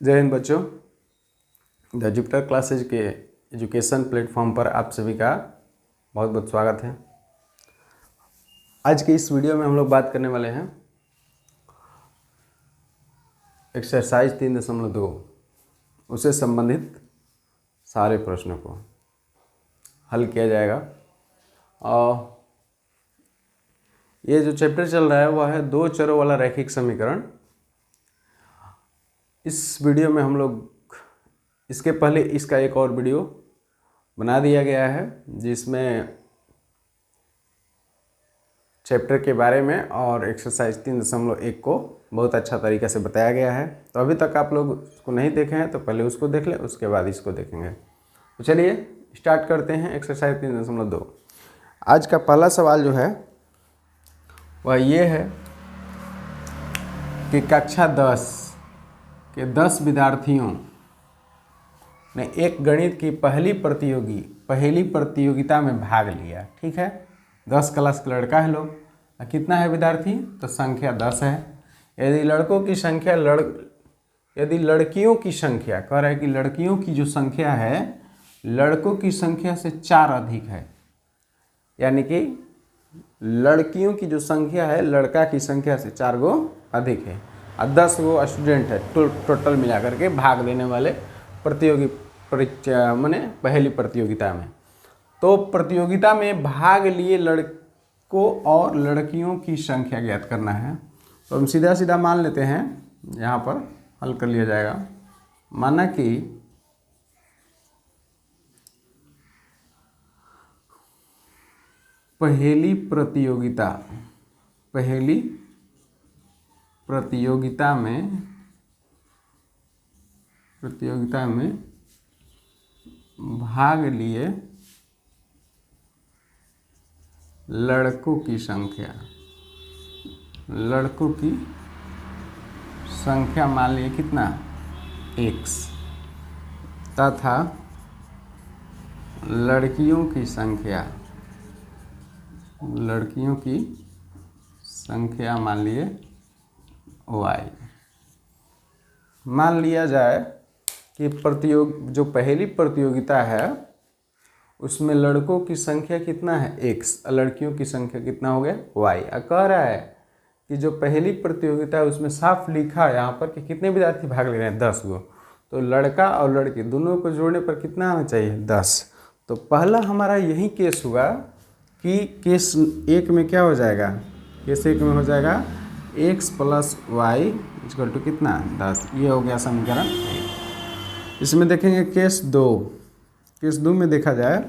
जय हिंद बच्चों। The Jupiter classes के एजुकेशन प्लेटफॉर्म पर आप सभी का बहुत बहुत स्वागत है। आज के इस वीडियो में हम लोग बात करने वाले हैं एक्सरसाइज 3.2 उससे संबंधित सारे प्रश्नों को हल किया जाएगा। और ये जो चैप्टर चल रहा है वह है दो चरों वाला रैखिक समीकरण। इस वीडियो में हम लोग इसके पहले इसका एक और वीडियो बना दिया गया है जिसमें चैप्टर के बारे में और एक्सरसाइज 3.1 को बहुत अच्छा तरीक़ा से बताया गया है। तो अभी तक आप लोग उसको नहीं देखे हैं तो पहले उसको देख लें, उसके बाद इसको देखेंगे। तो चलिए स्टार्ट करते हैं एक्सरसाइज 3.2। आज का पहला सवाल जो है वह ये है कि कक्षा 10 के 10 विद्यार्थियों ने एक गणित की पहली प्रतियोगिता में भाग लिया। ठीक है, 10 क्लास का लड़का है लोग। कितना है विद्यार्थी? तो संख्या 10 है। यदि लड़कों की संख्या यदि लड़कियों की संख्या कह रहा है कि लड़कियों की जो संख्या है लड़कों की संख्या से 4 अधिक है, यानी कि लड़कियों की जो संख्या है लड़का की संख्या से 4 गो अधिक है और 10 गो स्टूडेंट है टोटल मिला करके भाग लेने वाले प्रतियोगी परीक्षा माने पहली प्रतियोगिता में। तो प्रतियोगिता में भाग लिए लड़कों और लड़कियों की संख्या ज्ञात करना है। तो हम सीधा सीधा मान लेते हैं, यहाँ पर हल कर लिया जाएगा। माना कि पहली प्रतियोगिता में भाग लिए लड़कों की संख्या मान लिए कितना? x तथा लड़कियों की संख्या मान लिए y। मान लिया जाए कि जो पहली प्रतियोगिता है उसमें लड़कों की संख्या कितना है? x और लड़कियों की संख्या कितना हो गया? y। कह रहा है कि जो पहली प्रतियोगिता है उसमें साफ लिखा है यहाँ पर कि कितने विद्यार्थी भाग ले रहे हैं? 10 गो। तो लड़का और लड़की दोनों को जोड़ने पर कितना आना चाहिए? 10। तो पहला हमारा यही केस हुआ कि केस 1 में क्या हो जाएगा? केस 1 में हो जाएगा x + y = कितना? 10। ये हो गया समीकरण 1। इसमें देखेंगे केस 2 में देखा जाए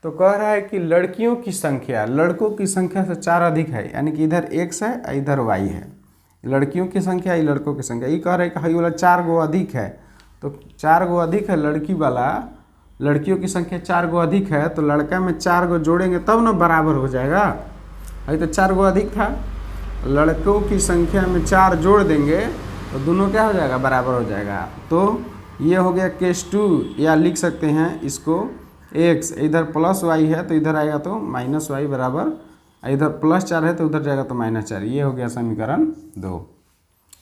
तो कह रहा है कि लड़कियों की संख्या लड़कों की संख्या से 4 अधिक है, यानी कि इधर x है इधर y है। लड़कियों की संख्या ये लड़कों की संख्या, ये कह रहा है कि ये वाला 4 गो अधिक है। तो 4 गो अधिक है लड़कियों की संख्या 4 गो अधिक है, तो लड़का में 4 गो जोड़ेंगे तब ना बराबर हो जाएगा। अभी तो 4 गो अधिक था, लड़कों की संख्या में 4 जोड़ देंगे तो दोनों क्या हो जाएगा? बराबर हो जाएगा। तो ये हो गया केस 2, या लिख सकते हैं इसको x इधर +y है तो इधर आएगा तो -y बराबर, इधर +4 है तो उधर जाएगा तो -4। ये हो गया समीकरण 2।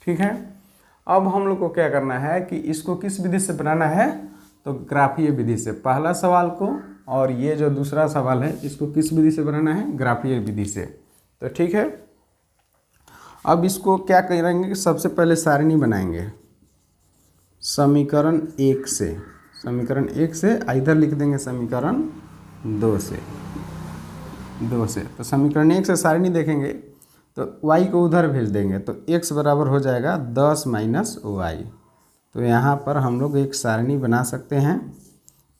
ठीक है, अब हम लोग को क्या करना है कि इसको किस विधि से बनाना है? तो ग्राफीय विधि से। पहला सवाल को और ये जो दूसरा सवाल है इसको किस विधि से बनाना है? ग्राफीय विधि से। तो ठीक है, अब इसको क्या करेंगे कि सबसे पहले सारणी बनाएंगे समीकरण 1 से, इधर लिख देंगे समीकरण 2 से। तो समीकरण 1 से सारणी देखेंगे तो y को उधर भेज देंगे तो x बराबर हो जाएगा 10 - y। तो यहाँ पर हम लोग एक सारणी बना सकते हैं।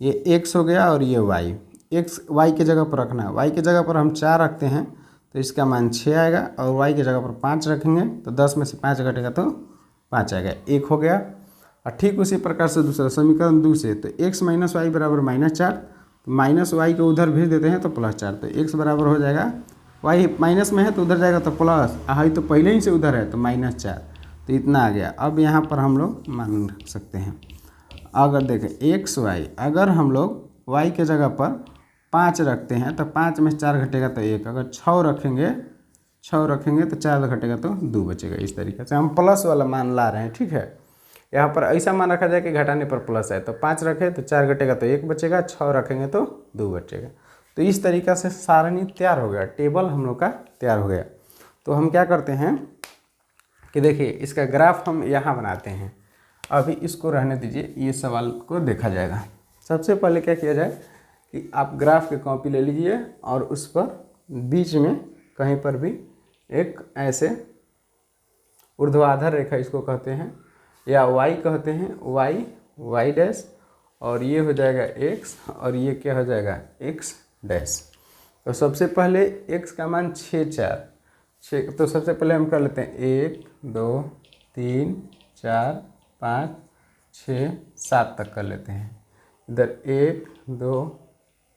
ये x हो गया और ये y। x y के जगह पर रखना है। y के जगह पर हम 4 रखते हैं तो इसका मान 6 आएगा, और y की जगह पर 5 रखेंगे तो 10 में से 5 घटेगा तो 5 आएगा, 1 हो गया। और ठीक उसी प्रकार से दूसरा समीकरण 2 से, तो x - y बराबर -4, तो -y को उधर भेज देते हैं तो +4, तो x बराबर हो जाएगा, y माइनस में है तो उधर जाएगा तो प्लस, हाई तो पहले ही से उधर है तो -4, तो इतना आ गया। अब यहाँ पर हम लोग मान सकते हैं, अगर देखें x y, अगर हम लोग y के जगह पर 5 रखते हैं तो 5 में 4 घटेगा तो 1, अगर 6 रखेंगे 6 रखेंगे तो 4 घटेगा तो 2 बचेगा। इस तरीके से हम प्लस वाला मान ला रहे हैं। ठीक है, यहाँ पर ऐसा मान रखा जाए कि घटाने पर प्लस है, तो 5 रखे तो 4 घटेगा तो 1 बचेगा, 6 रखेंगे तो 2 बचेगा। तो इस तरीक़ा से सारणी तैयार हो गया, टेबल हम लोग का तैयार हो गया। तो हम क्या करते हैं कि देखिए इसका ग्राफ हम यहाँ बनाते हैं। अभी इसको रहने दीजिए, ये सवाल को देखा जाएगा। सबसे पहले क्या किया जाए कि आप ग्राफ की कॉपी ले लीजिए और उस पर बीच में कहीं पर भी एक ऐसे ऊर्ध्वाधर रेखा इसको कहते हैं या y कहते हैं, y डैश, और ये हो जाएगा x और ये क्या हो जाएगा x डैश। तो सबसे पहले x का मान 6 4, तो सबसे पहले हम कर लेते हैं 1 2 3 4 5 6 7 तक कर लेते हैं। इधर 1 2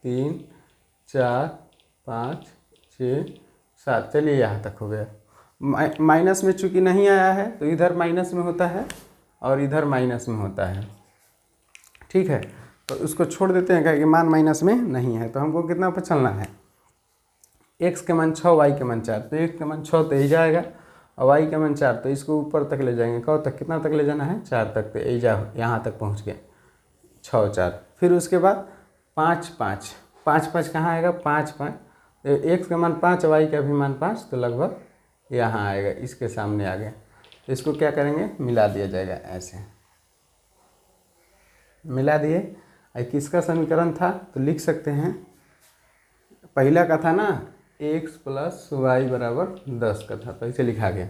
3 4 5 6 7, चलिए यहाँ तक हो गया। माइनस में चूँकि नहीं आया है तो इधर माइनस में होता है और इधर माइनस में होता है, ठीक है। तो उसको छोड़ देते हैं कि मान माइनस में नहीं है। तो हमको कितना पर चलना है, x के मान 6 y के मान 4, तो x के मान 6 तो ही जाएगा और y के मान 4, तो इसको ऊपर तक ले जाएंगे। कब तक, कितना तक ले जाना है, 4 तक, तो यहाँ तक पहुँच गए 6 4। फिर उसके बाद 5 5 5 5 कहाँ आएगा, 5 5, तो x का मान 5 y का भी मान 5, तो लगभग यहाँ आएगा, इसके सामने आ गया। तो इसको क्या करेंगे, मिला दिया जाएगा, ऐसे मिला दिए। किसका समीकरण था तो लिख सकते हैं, पहला का था ना x प्लस वाई बराबर 10 का था, तो इसे लिखा गया।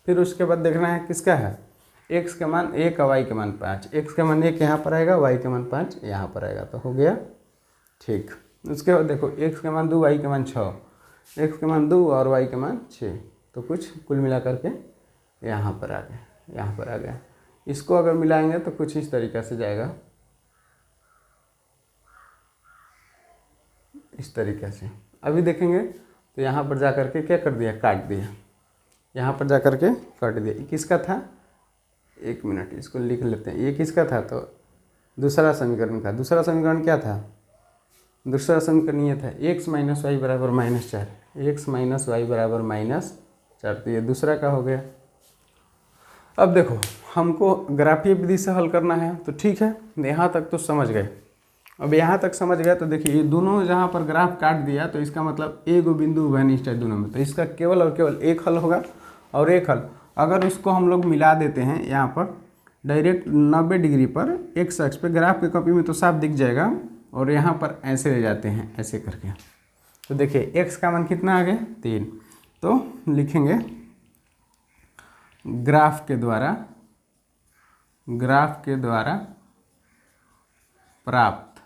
फिर उसके बाद देखना है किसका है, x का मान 1 और y के मान 5, x का मान 1 यहाँ पर आएगा, y के मान 5 यहाँ पर आएगा, तो हो गया ठीक। उसके बाद देखो x के मान 2 y के मान 6, x के मान 2 और y के मान 6, तो कुछ कुल मिला करके यहाँ पर आ गया, यहाँ पर आ गया। इसको अगर मिलाएंगे तो कुछ इस तरीक़ा से जाएगा, इस तरीक़े से। अभी देखेंगे तो यहाँ पर जा कर के क्या कर दिया, काट दिया, यहाँ पर जा कर के काट दिया। किसका था, 1 मिनट इसको लिख लेते हैं, ये किसका था, तो दूसरा समीकरण का। दूसरा समीकरण क्या था, दूसरा समीकरण ये था x माइनस वाई बराबर -4, x माइनस वाई बराबर -4, तो ये दूसरा का हो गया। अब देखो हमको ग्राफीय विधि से हल करना है, तो ठीक है, यहाँ तक तो समझ गए। अब यहाँ तक समझ गए तो देखिए ये दोनों जहाँ पर ग्राफ काट दिया, तो इसका मतलब एगो बिंदु उभयनिष्ठ है दोनों में, तो इसका केवल और केवल एक हल होगा। और एक हल अगर इसको हम लोग मिला देते हैं यहाँ पर डायरेक्ट 90 डिग्री पर x अक्ष पे, ग्राफ की कॉपी में तो साफ दिख जाएगा, और यहाँ पर ऐसे ले जाते हैं ऐसे करके, तो देखिए x का मान कितना आ गया, 3। तो लिखेंगे ग्राफ के द्वारा प्राप्त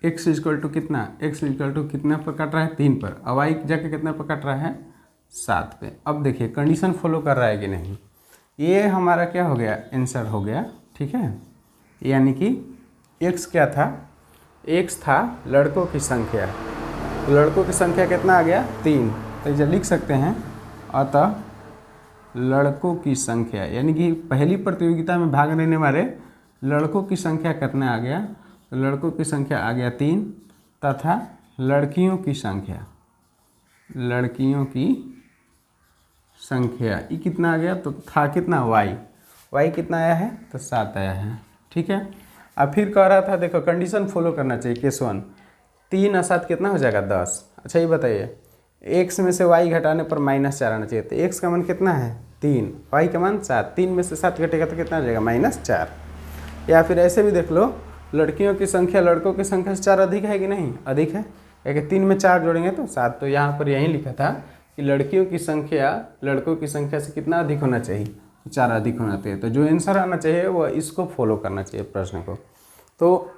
x इक्वल टू कितना, x इक्वल टू कितना पर कट रहा है, 3 पर, और y जाके कितना पर कट रहा है, 7 पे। अब देखिए कंडीशन फॉलो कर रहा है कि नहीं, ये हमारा क्या हो गया, आंसर हो गया, ठीक है। यानी कि x क्या था, x था लड़कों की संख्या, तो लड़कों की संख्या कितना आ गया, 3, तो इसे लिख सकते हैं, अतः लड़कों की संख्या, यानी कि पहली प्रतियोगिता में भाग लेने वाले लड़कों की संख्या कितना आ गया, तो लड़कों की संख्या आ गया 3, तथा लड़कियों की संख्या ये कितना आ गया, तो था कितना, y कितना आया है, तो 7 आया है, ठीक है। अब फिर कह रहा था, देखो कंडीशन फॉलो करना चाहिए, केस 1, 3 और 7 कितना हो जाएगा, 10। अच्छा ये बताइए, x में से y घटाने पर -4 आना चाहिए, तो x का मान कितना है, 3, y का मान 7, 3 में से 7 घटेगा तो कितना आ जाएगा, -4। या फिर ऐसे भी देख लो, लड़कियों की संख्या लड़कों की संख्या से 4 अधिक है कि नहीं, अधिक है, क्योंकि 3 में 4 जोड़ेंगे तो 7, तो यहाँ पर यही लिखा था कि लड़कियों की संख्या लड़कों की संख्या से कितना अधिक होना चाहिए, 4 अधिक होना चाहिए। तो जो आंसर आना चाहिए वो इसको फॉलो करना चाहिए प्रश्न को। तो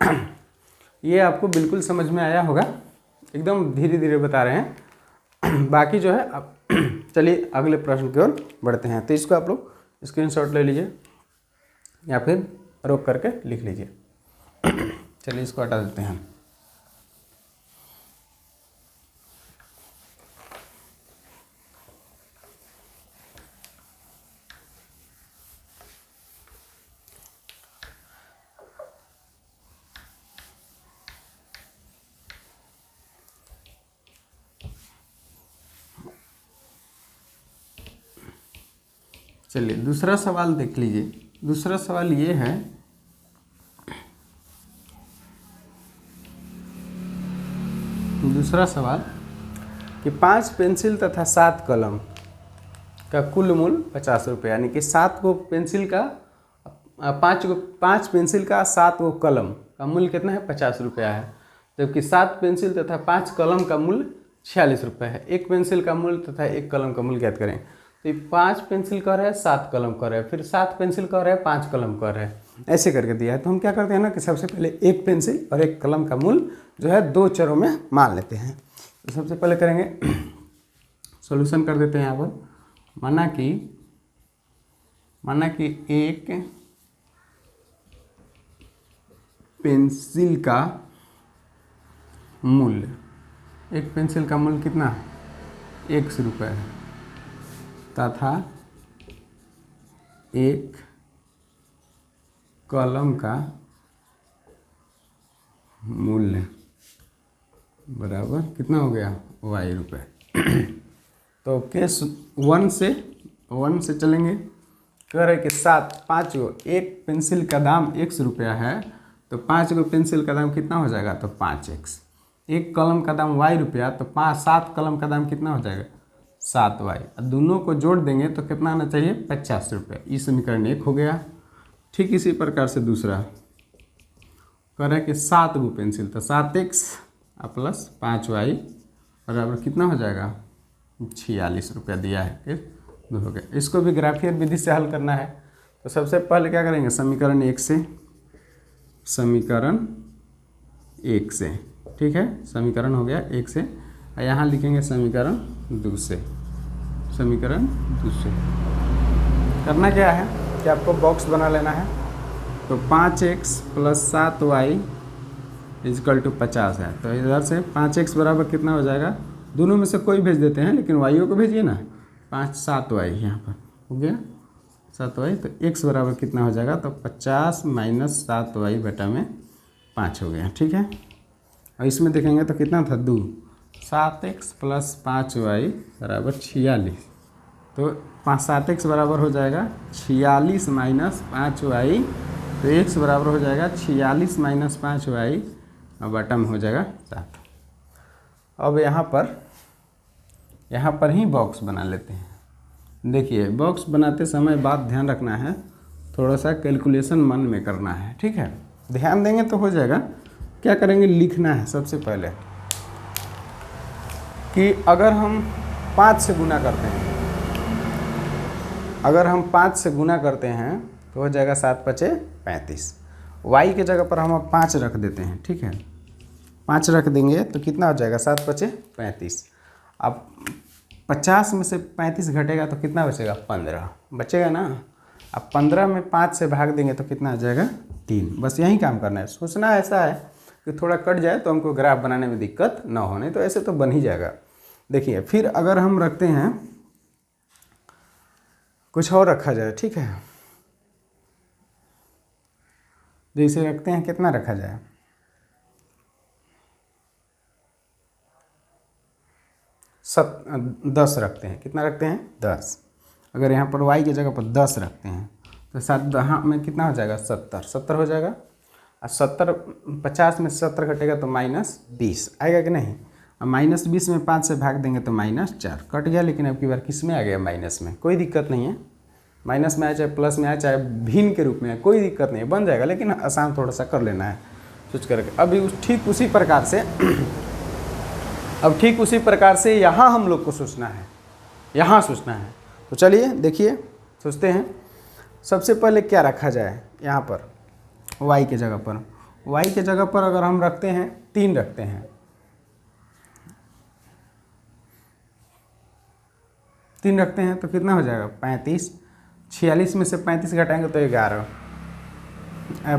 ये आपको बिल्कुल समझ में आया होगा, एकदम धीरे धीरे बता रहे हैं। बाकी जो है अब चलिए अगले प्रश्न की ओर बढ़ते हैं। तो इसको आप लोग स्क्रीनशॉट ले लीजिए या फिर रोक करके लिख लीजिए। चलिए इसको हटा देते हैं। चलिए दूसरा सवाल देख लीजिए। दूसरा सवाल ये है कि 5 पेंसिल तथा 7 कलम का कुल मूल्य 50 रुपये, यानी कि 7 को पेंसिल का 5 पेंसिल का 7 गो कलम का मूल्य कितना है 50 रुपया है, जबकि 7 पेंसिल तथा 5 कलम का मूल्य 46 रुपये है। एक पेंसिल का मूल्य तथा एक कलम का मूल्य ज्ञात करें। तो 5 पेंसिल कर रहे हैं 7 कलम कर रहे हैं, फिर 7 पेंसिल कर रहे हैं 5 कलम कर रहे हैं, ऐसे करके दिया है। तो हम क्या करते हैं ना कि सबसे पहले एक पेंसिल और एक कलम का मूल्य जो है 2 चरों में मान लेते हैं। तो सबसे पहले करेंगे सॉल्यूशन कर देते हैं यहाँ पर। माना कि एक पेंसिल का मूल्य, एक पेंसिल का मूल्य कितना 100 रुपये है तथा एक कलम का मूल्य बराबर कितना हो गया y रुपये। तो केस 1 से चलेंगे। कह रहे कि 5 गो, एक पेंसिल का दाम 100 रुपया है, तो 5 गो पेंसिल का दाम कितना हो जाएगा तो 5x। एक कलम का दाम y रुपया, तो 7 कलम का दाम कितना हो जाएगा 7y। दोनों को जोड़ देंगे तो कितना आना चाहिए 50 रुपये। ये समीकरण 1 हो गया। ठीक इसी प्रकार से दूसरा कह रहे कि 7 गो पेंसिल, तो 7x प्लस 5y बराबर कितना हो जाएगा 46 रुपया दिया है। फिर हो गया। इसको भी ग्राफियर विधि से हल करना है। तो सबसे पहले क्या करेंगे समीकरण 1 से, ठीक है, समीकरण हो गया 1 से। यहाँ लिखेंगे समीकरण 2 से। करना क्या है कि आपको बॉक्स बना लेना है। तो 5x plus 7y is equal to 50 है। तो इधर से 5x बराबर कितना हो जाएगा, दोनों में से कोई भेज देते हैं, लेकिन y को भेजिए ना। 7y यहाँ पर हो गया 7y। तो x बराबर कितना हो जाएगा तो 50 माइनस 7y बटा में 5 हो गया। ठीक है, और इसमें देखेंगे तो कितना था 2। 7x प्लस 5y बराबर 46। तो 7x बराबर हो जाएगा 46 माइनस 5y। तो x बराबर हो जाएगा 46 माइनस 5y और बटा में हो जाएगा 7। अब यहाँ पर ही बॉक्स बना लेते हैं। देखिए बॉक्स बनाते समय बात ध्यान रखना है, थोड़ा सा कैलकुलेशन मन में करना है। ठीक है, ध्यान देंगे तो हो जाएगा। क्या करेंगे, लिखना है सबसे पहले कि अगर हम 5 से गुना करते हैं, तो हो जाएगा 7 पचे 35। y के जगह पर हम 5 रख देते हैं। ठीक है, 5 रख देंगे तो कितना हो जाएगा 7 पचे 35। अब 50 में से 35 घटेगा तो कितना बचेगा 15 बचेगा ना। अब 15 में 5 से भाग देंगे तो कितना आ जाएगा 3। बस यही काम करना है। सोचना ऐसा है कि थोड़ा कट जाए तो हमको ग्राफ बनाने में दिक्कत ना हो, नहीं तो ऐसे तो बन ही जाएगा। देखिए फिर अगर हम रखते हैं, कुछ और रखा जाए। ठीक है, जैसे रखते हैं, कितना रखा जाए 10 रखते हैं। कितना रखते हैं 10। अगर यहाँ पर y की जगह पर 10 रखते हैं तो 7 में कितना हो जाएगा 70 हो जाएगा। और 50 में 70 घटेगा तो -20 आएगा कि नहीं। अब -20 में 5 से भाग देंगे तो -4 कट गया। लेकिन अब की बार किस में आ गया माइनस में, कोई दिक्कत नहीं है। माइनस में आए चाहे प्लस में आए चाहे भिन्न के रूप में आए, कोई दिक्कत नहीं है, बन जाएगा। लेकिन आसान थोड़ा सा कर लेना है सोच करके। अभी ठीक उसी प्रकार से यहाँ हम लोग को सोचना है, यहाँ सोचना है। तो चलिए देखिए सोचते हैं। सबसे पहले क्या रखा जाए, यहाँ पर y के जगह पर अगर हम रखते हैं 3 रखते हैं, 3 रखते हैं तो कितना हो जाएगा 35। 46 में से 35 घटाएंगे तो 11,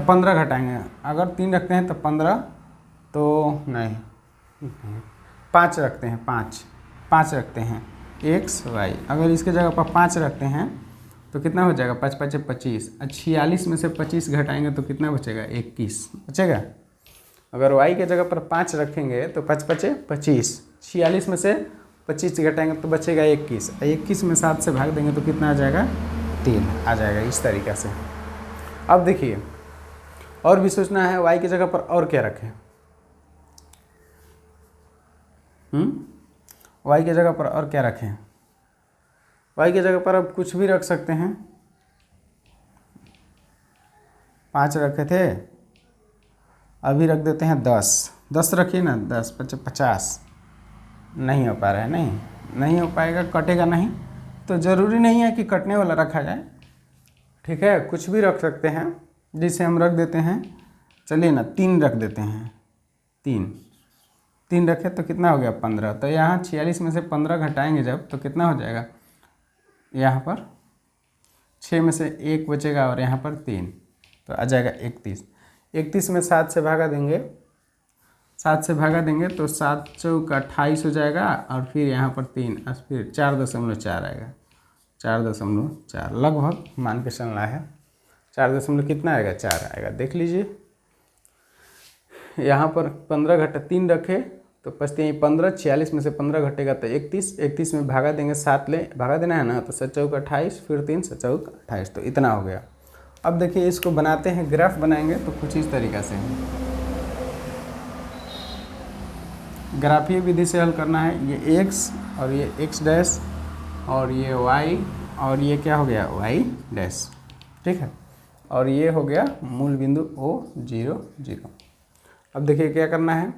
15 घटाएंगे। अगर 3 रखते हैं तो 15, तो नहीं 5 रखते हैं, 5 रखते हैं x y। अगर इसके जगह पर 5 रखते हैं तो कितना हो जाएगा 5 5 25। 46 में से 25 घटाएंगे तो कितना बचेगा 21 बचेगा। अगर y के जगह पर 5 रखेंगे तो 5 5 25। 46 में से 25 घटाएंगे तो बचेगा 21। 21 में 7 से भाग देंगे तो कितना आ जाएगा 3 आ जाएगा। इस तरीक़े से अब देखिए और भी सोचना है, y की जगह पर और क्या रखें। y की जगह पर और क्या रखें। y की जगह पर अब कुछ भी रख सकते हैं। 5 रखे थे, अभी रख देते हैं 10। 10 रखिए ना, 10 × 50 नहीं हो पा रहा है, नहीं हो पाएगा, कटेगा नहीं। तो ज़रूरी नहीं है कि कटने वाला रखा जाए, ठीक है, कुछ भी रख सकते हैं। जिसे हम रख देते हैं, चलिए ना 3 रख देते हैं। 3 रखे तो कितना हो गया 15। तो यहाँ 46 में से 15 घटाएंगे जब, तो कितना हो जाएगा, यहाँ पर 6 में से 1 बचेगा और यहाँ पर 3, तो आ जाएगा 31। 31 में 7 से भागा देंगे, 7 से भागा देंगे तो 7 चौक 28 हो जाएगा, और फिर यहाँ पर 3 और फिर 4.4 आएगा। 4.4 लगभग मान के चलना है। 4 कितना आएगा, 4 आएगा। देख लीजिए यहाँ पर 15 घटा 3 रखे तो बचते हैं 15। 46 में से 15 घटेगा तो 31। 31 में भागा देंगे, 7 ले भागा देना है ना, तो 7 चौक 28, फिर 3 7 चौक 28, तो इतना हो गया। अब देखिए इसको बनाते हैं, ग्राफ बनाएंगे तो कुछ इस तरीक़ा से ग्राफीय विधि से हल करना है। ये x और ये x डैश और ये y और ये क्या हो गया y डैश, ठीक है, और ये हो गया मूल बिंदु O 0 0। अब देखिए क्या करना है,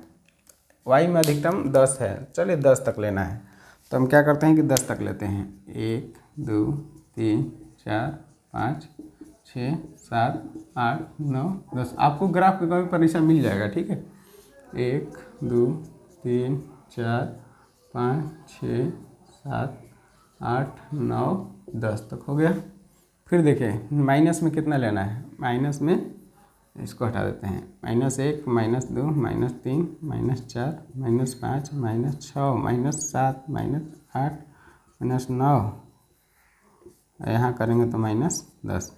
y में अधिकतम 10 है, चलिए 10 तक लेना है। तो हम क्या करते हैं कि 10 तक लेते हैं। 1 2 3 4 5 6 7 8 9 10। आपको ग्राफ का कोई परीक्षा मिल जाएगा, ठीक है। 1 2 3 4 5 6 7 8 9 10 तक हो गया। फिर देखिए माइनस में कितना लेना है, माइनस में इसको हटा देते हैं। -1 -2 -3 -4 -5 -6 -7 -8 -9, यहाँ करेंगे तो -10।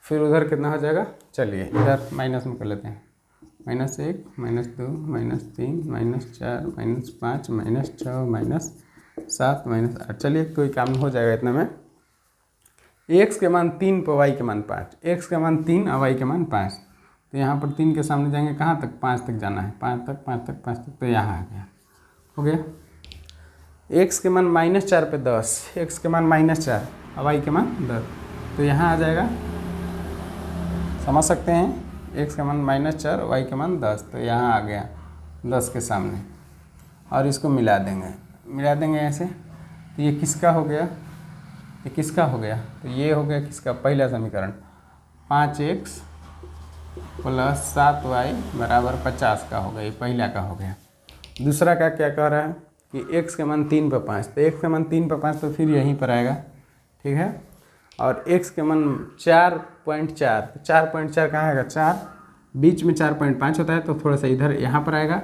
फिर उधर कितना हो जाएगा, चलिए इधर माइनस में कर लेते हैं। -1 -2 -3 -4 -5 -6 -7 -8। चलिए कोई काम हो जाएगा इतना में। x के मान 3 पर y के मान 5, x के मान 3 और y के मान 5। तो यहाँ पर 3 के सामने जाएंगे कहाँ तक, 5 तक जाना है, 5 तक 5 तक 5 तक, तो यहाँ आ गया, हो गया। x के मान -4 पे 10, x के मान -4 और y के मान 10, तो यहाँ आ जाएगा। समझ सकते हैं, x का मान -4 y के मान 10, तो यहाँ आ गया 10 के सामने। और इसको मिला देंगे ऐसे, तो ये किसका हो गया, ये किसका हो गया, तो ये हो गया किसका, पहला समीकरण 5x + 7y = 50 का हो गया, ये पहला का हो गया। दूसरा का क्या कह रहा है कि x के मान 3 पर 5, तो x के मान 3 पर 5 तो फिर यहीं पर आएगा, ठीक है। और x के मान 4.4, तो 4.4 कहाँ आएगा, 4 बीच में 4.5 होता है, तो थोड़ा सा इधर यहाँ पर आएगा।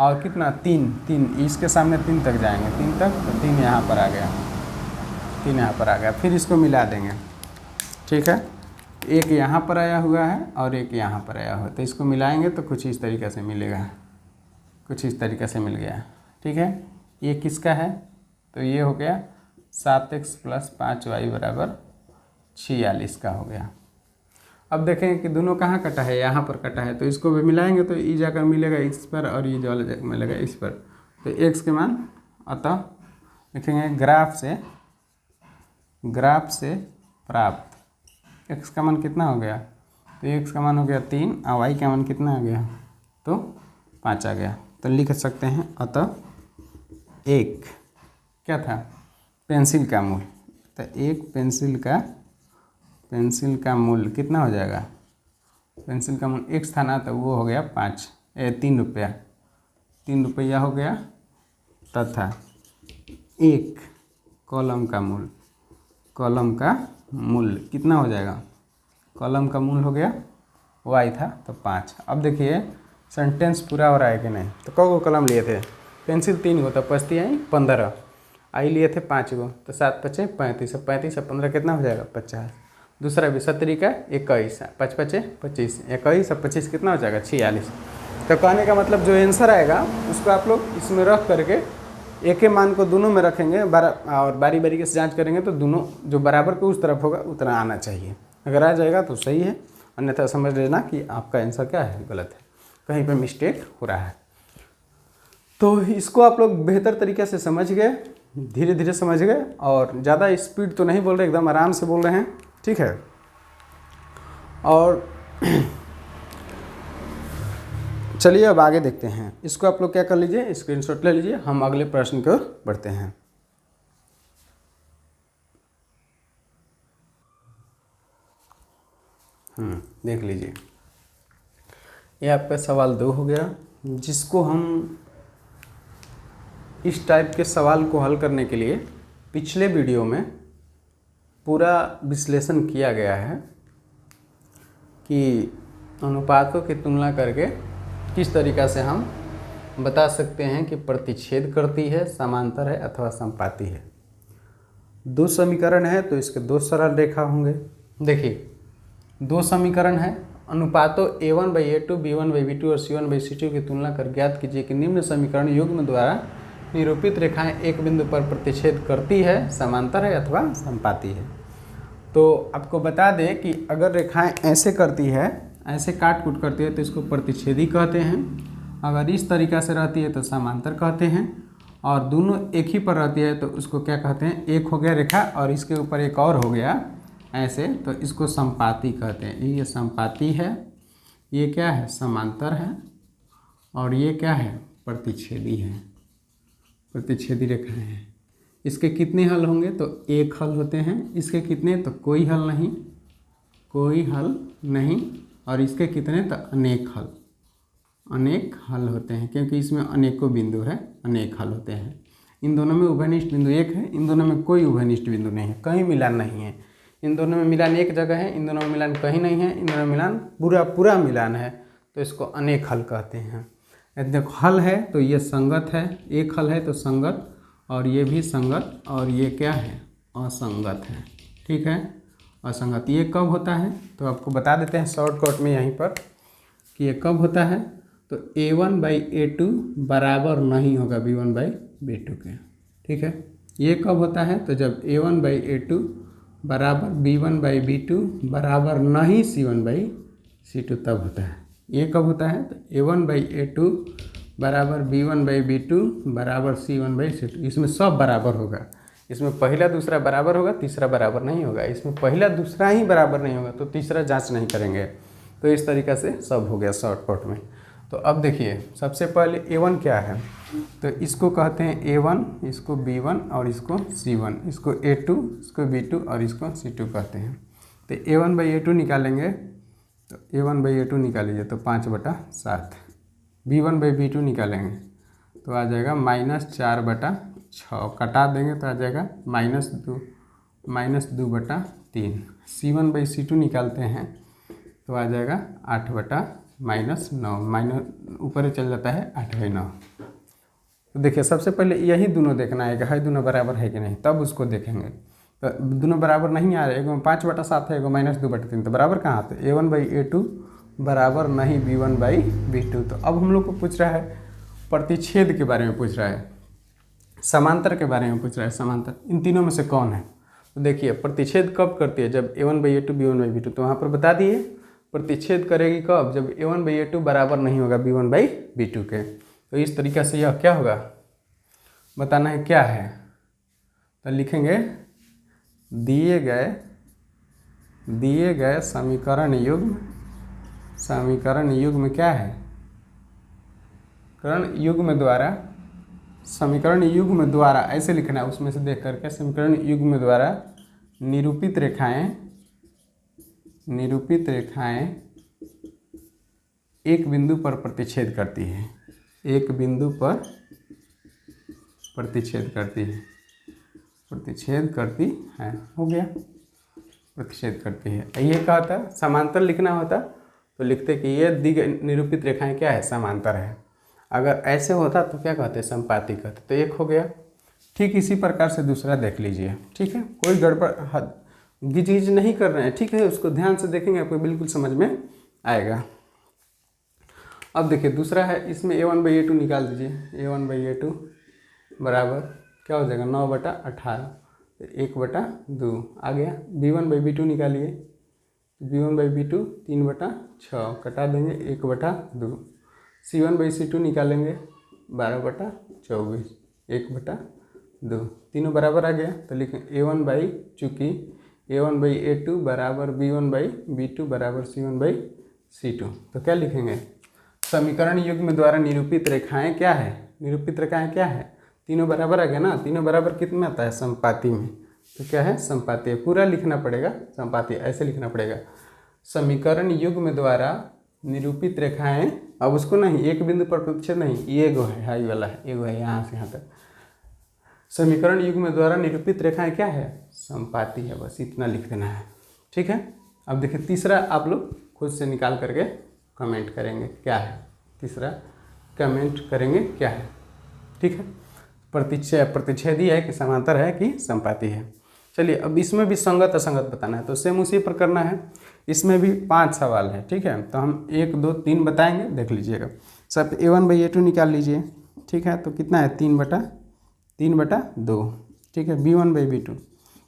और कितना 3 इसके सामने 3 तक जाएंगे, 3 तक, तो 3 यहाँ पर आ गया, 3 यहाँ पर आ गया। फिर इसको मिला देंगे, ठीक है। एक यहाँ पर आया हुआ है और एक यहाँ पर आया हुआ है, तो इसको मिलाएंगे तो कुछ इस तरीक़े से मिलेगा, कुछ इस तरीक़े से मिल गया, ठीक है। ये किसका है, तो ये हो गया 7x + 5y = 46 का हो गया। अब देखें कि दोनों कहाँ कटा है, यहाँ पर कटा है, तो इसको भी मिलाएंगे तो ये जाकर मिलेगा इस पर और ये जो वाला जाकर मिलेगा इस पर। तो x के मान, अतः लिखेंगे ग्राफ से प्राप्त x का मान कितना हो गया, तो x का मान हो गया 3 और y का मान कितना आ गया, तो 5 आ गया। तो लिख सकते हैं अतः एक क्या था, पेंसिल का मूल, तो एक पेंसिल का मूल कितना हो जाएगा, पेंसिल का मूल x था ना, तो वो हो गया 3 रुपया, 3 रुपया हो गया। तथा एक कलम का मूल कितना हो जाएगा, कलम का मूल हो गया y था तो 5। अब देखिए सेंटेंस पूरा हो रहा है कि नहीं। तो कौ कलम लिए थे, पेंसिल 3 गो, तो पचती आई 15, आई लिए थे 5 गो, तो 7 × 5 = 35, 35 और 15 कितना हो जाएगा 50। दूसरा भी 17 का 21, 5 × 5 = 25, 21 और 25 कितना हो जाएगा 46। तो कहने का मतलब जो आंसर आएगा उसको आप लोग इसमें रख करके एक के मान को दोनों में रखेंगे और बारी बारी से जांच करेंगे, तो दोनों जो बराबर के उस तरफ होगा उतना आना चाहिए। अगर आ जाएगा तो सही है, अन्यथा समझ लेना कि आपका आंसर क्या है, गलत है, कहीं पर मिस्टेक हो रहा है। तो इसको आप लोग बेहतर तरीके से समझ गए, धीरे धीरे समझ गए, और ज़्यादा स्पीड तो नहीं बोल रहे, एकदम आराम से बोल रहे हैं, ठीक है। और चलिए अब आगे देखते हैं। इसको आप लोग क्या कर लीजिए, स्क्रीनशॉट ले लीजिए, हम अगले प्रश्न की ओर बढ़ते हैं। देख लीजिए, ये आपका सवाल 2 हो गया, जिसको हम इस टाइप के सवाल को हल करने के लिए पिछले वीडियो में पूरा विश्लेषण किया गया है कि अनुपातों की तुलना करके किस तरीक़ा से हम बता सकते हैं कि प्रतिच्छेद करती है, समांतर है अथवा संपाती है। 2 समीकरण है तो इसके 2 सरल रेखा होंगे। देखिए 2 समीकरण है, अनुपातों a1/a2, b1/b2 और c1/c2 की तुलना कर ज्ञात कीजिए कि निम्न समीकरण युग्म द्वारा निरूपित रेखाएं एक बिंदु पर प्रतिच्छेद करती है, समांतर है अथवा संपाती है। तो आपको बता दें कि अगर रेखाएं ऐसे करती है, ऐसे काट कूट करती है तो इसको प्रतिच्छेदी कहते हैं। अगर इस तरीक़ा से रहती है तो समांतर कहते हैं, और दोनों एक ही पर रहती है तो उसको क्या कहते हैं, एक हो गया रेखा और इसके ऊपर एक और हो गया ऐसे, तो इसको संपाती कहते हैं। ये संपाती है, ये क्या है, समांतर है, और ये क्या है, प्रतिच्छेदी है, प्रतिच्छेदी रेखाएं हैं। इसके कितने हल होंगे, तो 1 हल होते हैं। इसके कितने, तो कोई हल नहीं, कोई हल नहीं। और इसके कितने, तो अनेक हल, अनेक हल होते हैं, क्योंकि इसमें अनेकों बिंदु है, अनेक हल होते हैं। इन दोनों में उभयनिष्ठ बिंदु 1 है, इन दोनों में कोई उभयनिष्ठ बिंदु नहीं है, कहीं मिलान नहीं है। इन दोनों में मिलान एक जगह है, इन दोनों में मिलान कहीं नहीं है, इन दोनों में मिलान पूरा मिलान है, तो इसको अनेक हल कहते हैं। देखो हल है तो ये संगत है, एक हल है तो संगत, और ये भी संगत, और ये क्या है, असंगत है, ठीक है, असंगत। ये कब होता है, तो आपको बता देते हैं शॉर्टकट में यहीं पर कि ये कब होता है, तो a1/a2 बराबर नहीं होगा b1/b2 के, ठीक है। ये कब होता है, तो जब a1/a2 बराबर b1/b2 बराबर नहीं c1/c2, तब होता है। ये कब होता है, तो a1/a2 बराबर b1/b2 बराबर c1/c2, इसमें सब बराबर होगा। इसमें पहला दूसरा बराबर होगा, तीसरा बराबर नहीं होगा। इसमें पहला दूसरा ही बराबर नहीं होगा तो तीसरा जांच नहीं करेंगे। तो इस तरीक़ा से सब हो गया शॉर्टकट में। तो अब देखिए, सबसे पहले a1 क्या है, तो इसको कहते हैं a1, इसको b1 और इसको c1, इसको a2, इसको b2 और इसको c2 कहते हैं। तो a1/a2 निकालेंगे, तो a1/a2 निकालिए तो 5/7, b1/b2 निकालेंगे तो आ जाएगा -4/6, कटा देंगे तो आ जाएगा -2/3, c1/c2 निकालते हैं तो आ जाएगा 8/-9, माइनस ऊपर चल जाता है 8/9। तो देखिए सबसे पहले यही दोनों देखना है कि दोनों बराबर है कि नहीं, तब उसको देखेंगे। तो दोनों बराबर नहीं आ रहे, एगो 5/7 है, एगो -2/3, तो बराबर कहाँ आते, a1/a2 बराबर नहीं b1/b2। तो अब हम लोग को पूछ रहा है प्रतिच्छेद के बारे में, पूछ रहा है समांतर के बारे में पूछ रहा है। समांतर इन तीनों में से कौन है, तो देखिए प्रतिच्छेद कब करती है, जब a1/a2 b1/b2, तो वहाँ पर बता दिए प्रतिच्छेद करेगी कब, जब a1/a2 बराबर नहीं होगा b1/b2 के। तो इस तरीक़े से यह क्या होगा, बताना है क्या है, तो लिखेंगे दिए गए समीकरण युग्म क्या है, समीकरण युग्म द्वारा ऐसे लिखना है, उसमें से देख करके, समीकरण युग्म द्वारा निरूपित रेखाएं एक बिंदु पर प्रतिच्छेद करती है, एक बिंदु पर प्रतिच्छेद करती है, हो गया, प्रतिच्छेद करती है। ये क्या होता है, समांतर लिखना होता तो लिखते कि ये दी गई निरूपित रेखाएं क्या है, समांतर है। अगर ऐसे होता तो क्या कहते, संपाती कहते। तो एक हो गया। ठीक इसी प्रकार से दूसरा देख लीजिए, ठीक है, कोई गड़बड़ गिज नहीं कर रहे हैं, ठीक है, उसको ध्यान से देखेंगे आपको बिल्कुल समझ में आएगा। अब देखिए दूसरा है, इसमें a1/a2 निकाल दीजिए, a1/a2 बराबर क्या हो जाएगा, 9/18, 1/2 आ गया। b1/b2 निकालिए, b1/b2 3/6 कटा देंगे 1/2। c1/c2 निकालेंगे 12/24 1/2। तीनों बराबर आ गया तो लिखें चूँकि a1/a2 बराबर b1/b2 बराबर c1/c2। तो क्या लिखेंगे, समीकरण युग्म द्वारा निरूपित रेखाएं क्या है, निरूपित रेखाएं क्या है, तीनों बराबर आ गया ना। तीनों बराबर कितने में आता है, समपाती में। तो क्या है, समपाती। पूरा लिखना पड़ेगा, समपाती ऐसे लिखना पड़ेगा। समीकरण युग्म द्वारा निरूपित रेखाएं, अब उसको नहीं एक बिंदु पर प्रतिच्छेद नहीं, ये गो है हाई वाला है, ये गो है यहाँ से यहाँ तक। समीकरण युग्म द्वारा निरूपित रेखाएं क्या है, समपाती है। बस इतना लिख देना है, ठीक है। अब देखिए तीसरा आप लोग खुद से निकाल करके कमेंट करेंगे क्या है, तीसरा कमेंट करेंगे क्या है, ठीक है। प्रतिच्छेदी है कि समांतर है कि समपाती है। चलिए अब इसमें भी संगत असंगत बताना है, तो सेम उसी पर करना है। इसमें भी 5 सवाल है, ठीक है। तो हम 1 2 3 बताएंगे, देख लीजिएगा। सब a1/a2 निकाल लीजिए, ठीक है। तो कितना है 3/2, ठीक है। b1/b2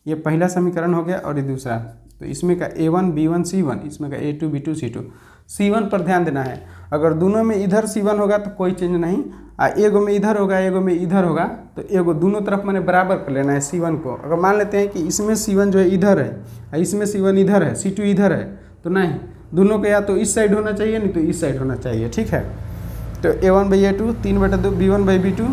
ये पहला समीकरण हो गया और ये दूसरा। तो इसमें का a1 b1 c1, इसमें का a2 b2 c2। c1 पर ध्यान देना है, अगर दोनों में इधर c1 होगा तो कोई चेंज नहीं, एगो में इधर होगा एगो में इधर होगा, तो एगो दोनों तरफ मैंने बराबर कर लेना है c1 को। अगर मान लेते हैं कि इसमें c1 जो है इधर है और इसमें c1 इधर है, c2 इधर है, तो नहीं, दोनों को या तो इस साइड होना चाहिए नहीं तो इस साइड होना चाहिए, ठीक है। तो a1/a2 3/2, b1/b2,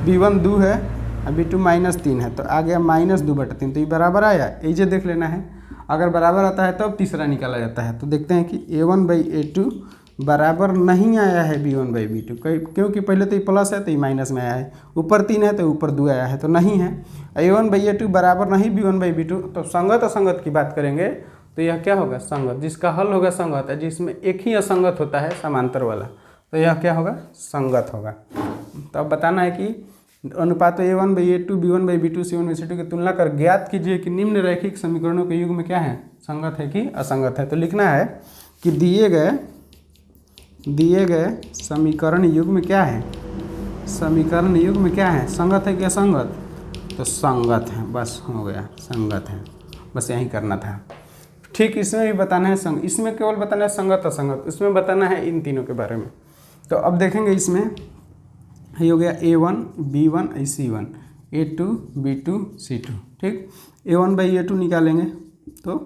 b1 2 है और b2 -3 है, तो आ गया -2/3। तो ये बराबर आया, ये देख लेना है। अगर बराबर आता है तब तीसरा निकाला जाता है। तो देखते हैं कि a1/a2 बराबर नहीं आया है b1/b2, क्योंकि पहले तो ये प्लस है तो ये माइनस में आया है, ऊपर 3 है तो ऊपर 2 आया है, तो नहीं है। a1/a2 बराबर नहीं b1/b2, तो संगत असंगत की बात करेंगे तो यह क्या होगा, संगत। जिसका हल होगा संगत है, जिसमें एक ही असंगत होता है समांतर वाला, तो यह क्या होगा, संगत होगा। तो अब बताना है कि अनुपात a1/a2 b1/b2 c1/c2 की तुलना कर ज्ञात कीजिए कि निम्न रैखिक समीकरणों के युग्म में क्या है, संगत है कि असंगत है। तो लिखना है कि दिए गए समीकरण युग्म क्या है, समीकरण युग्म क्या है, संगत है कि असंगत। तो संगत है, बस हो गया, संगत है, बस यही करना था। ठीक, इसमें भी बताना है इसमें केवल बताना है संगत असंगत, इसमें बताना है इन तीनों के बारे में। तो अब देखेंगे इसमें ये हो गया a1 b1 c1, a2 b2 c2, ठीक। a1/a2 निकालेंगे तो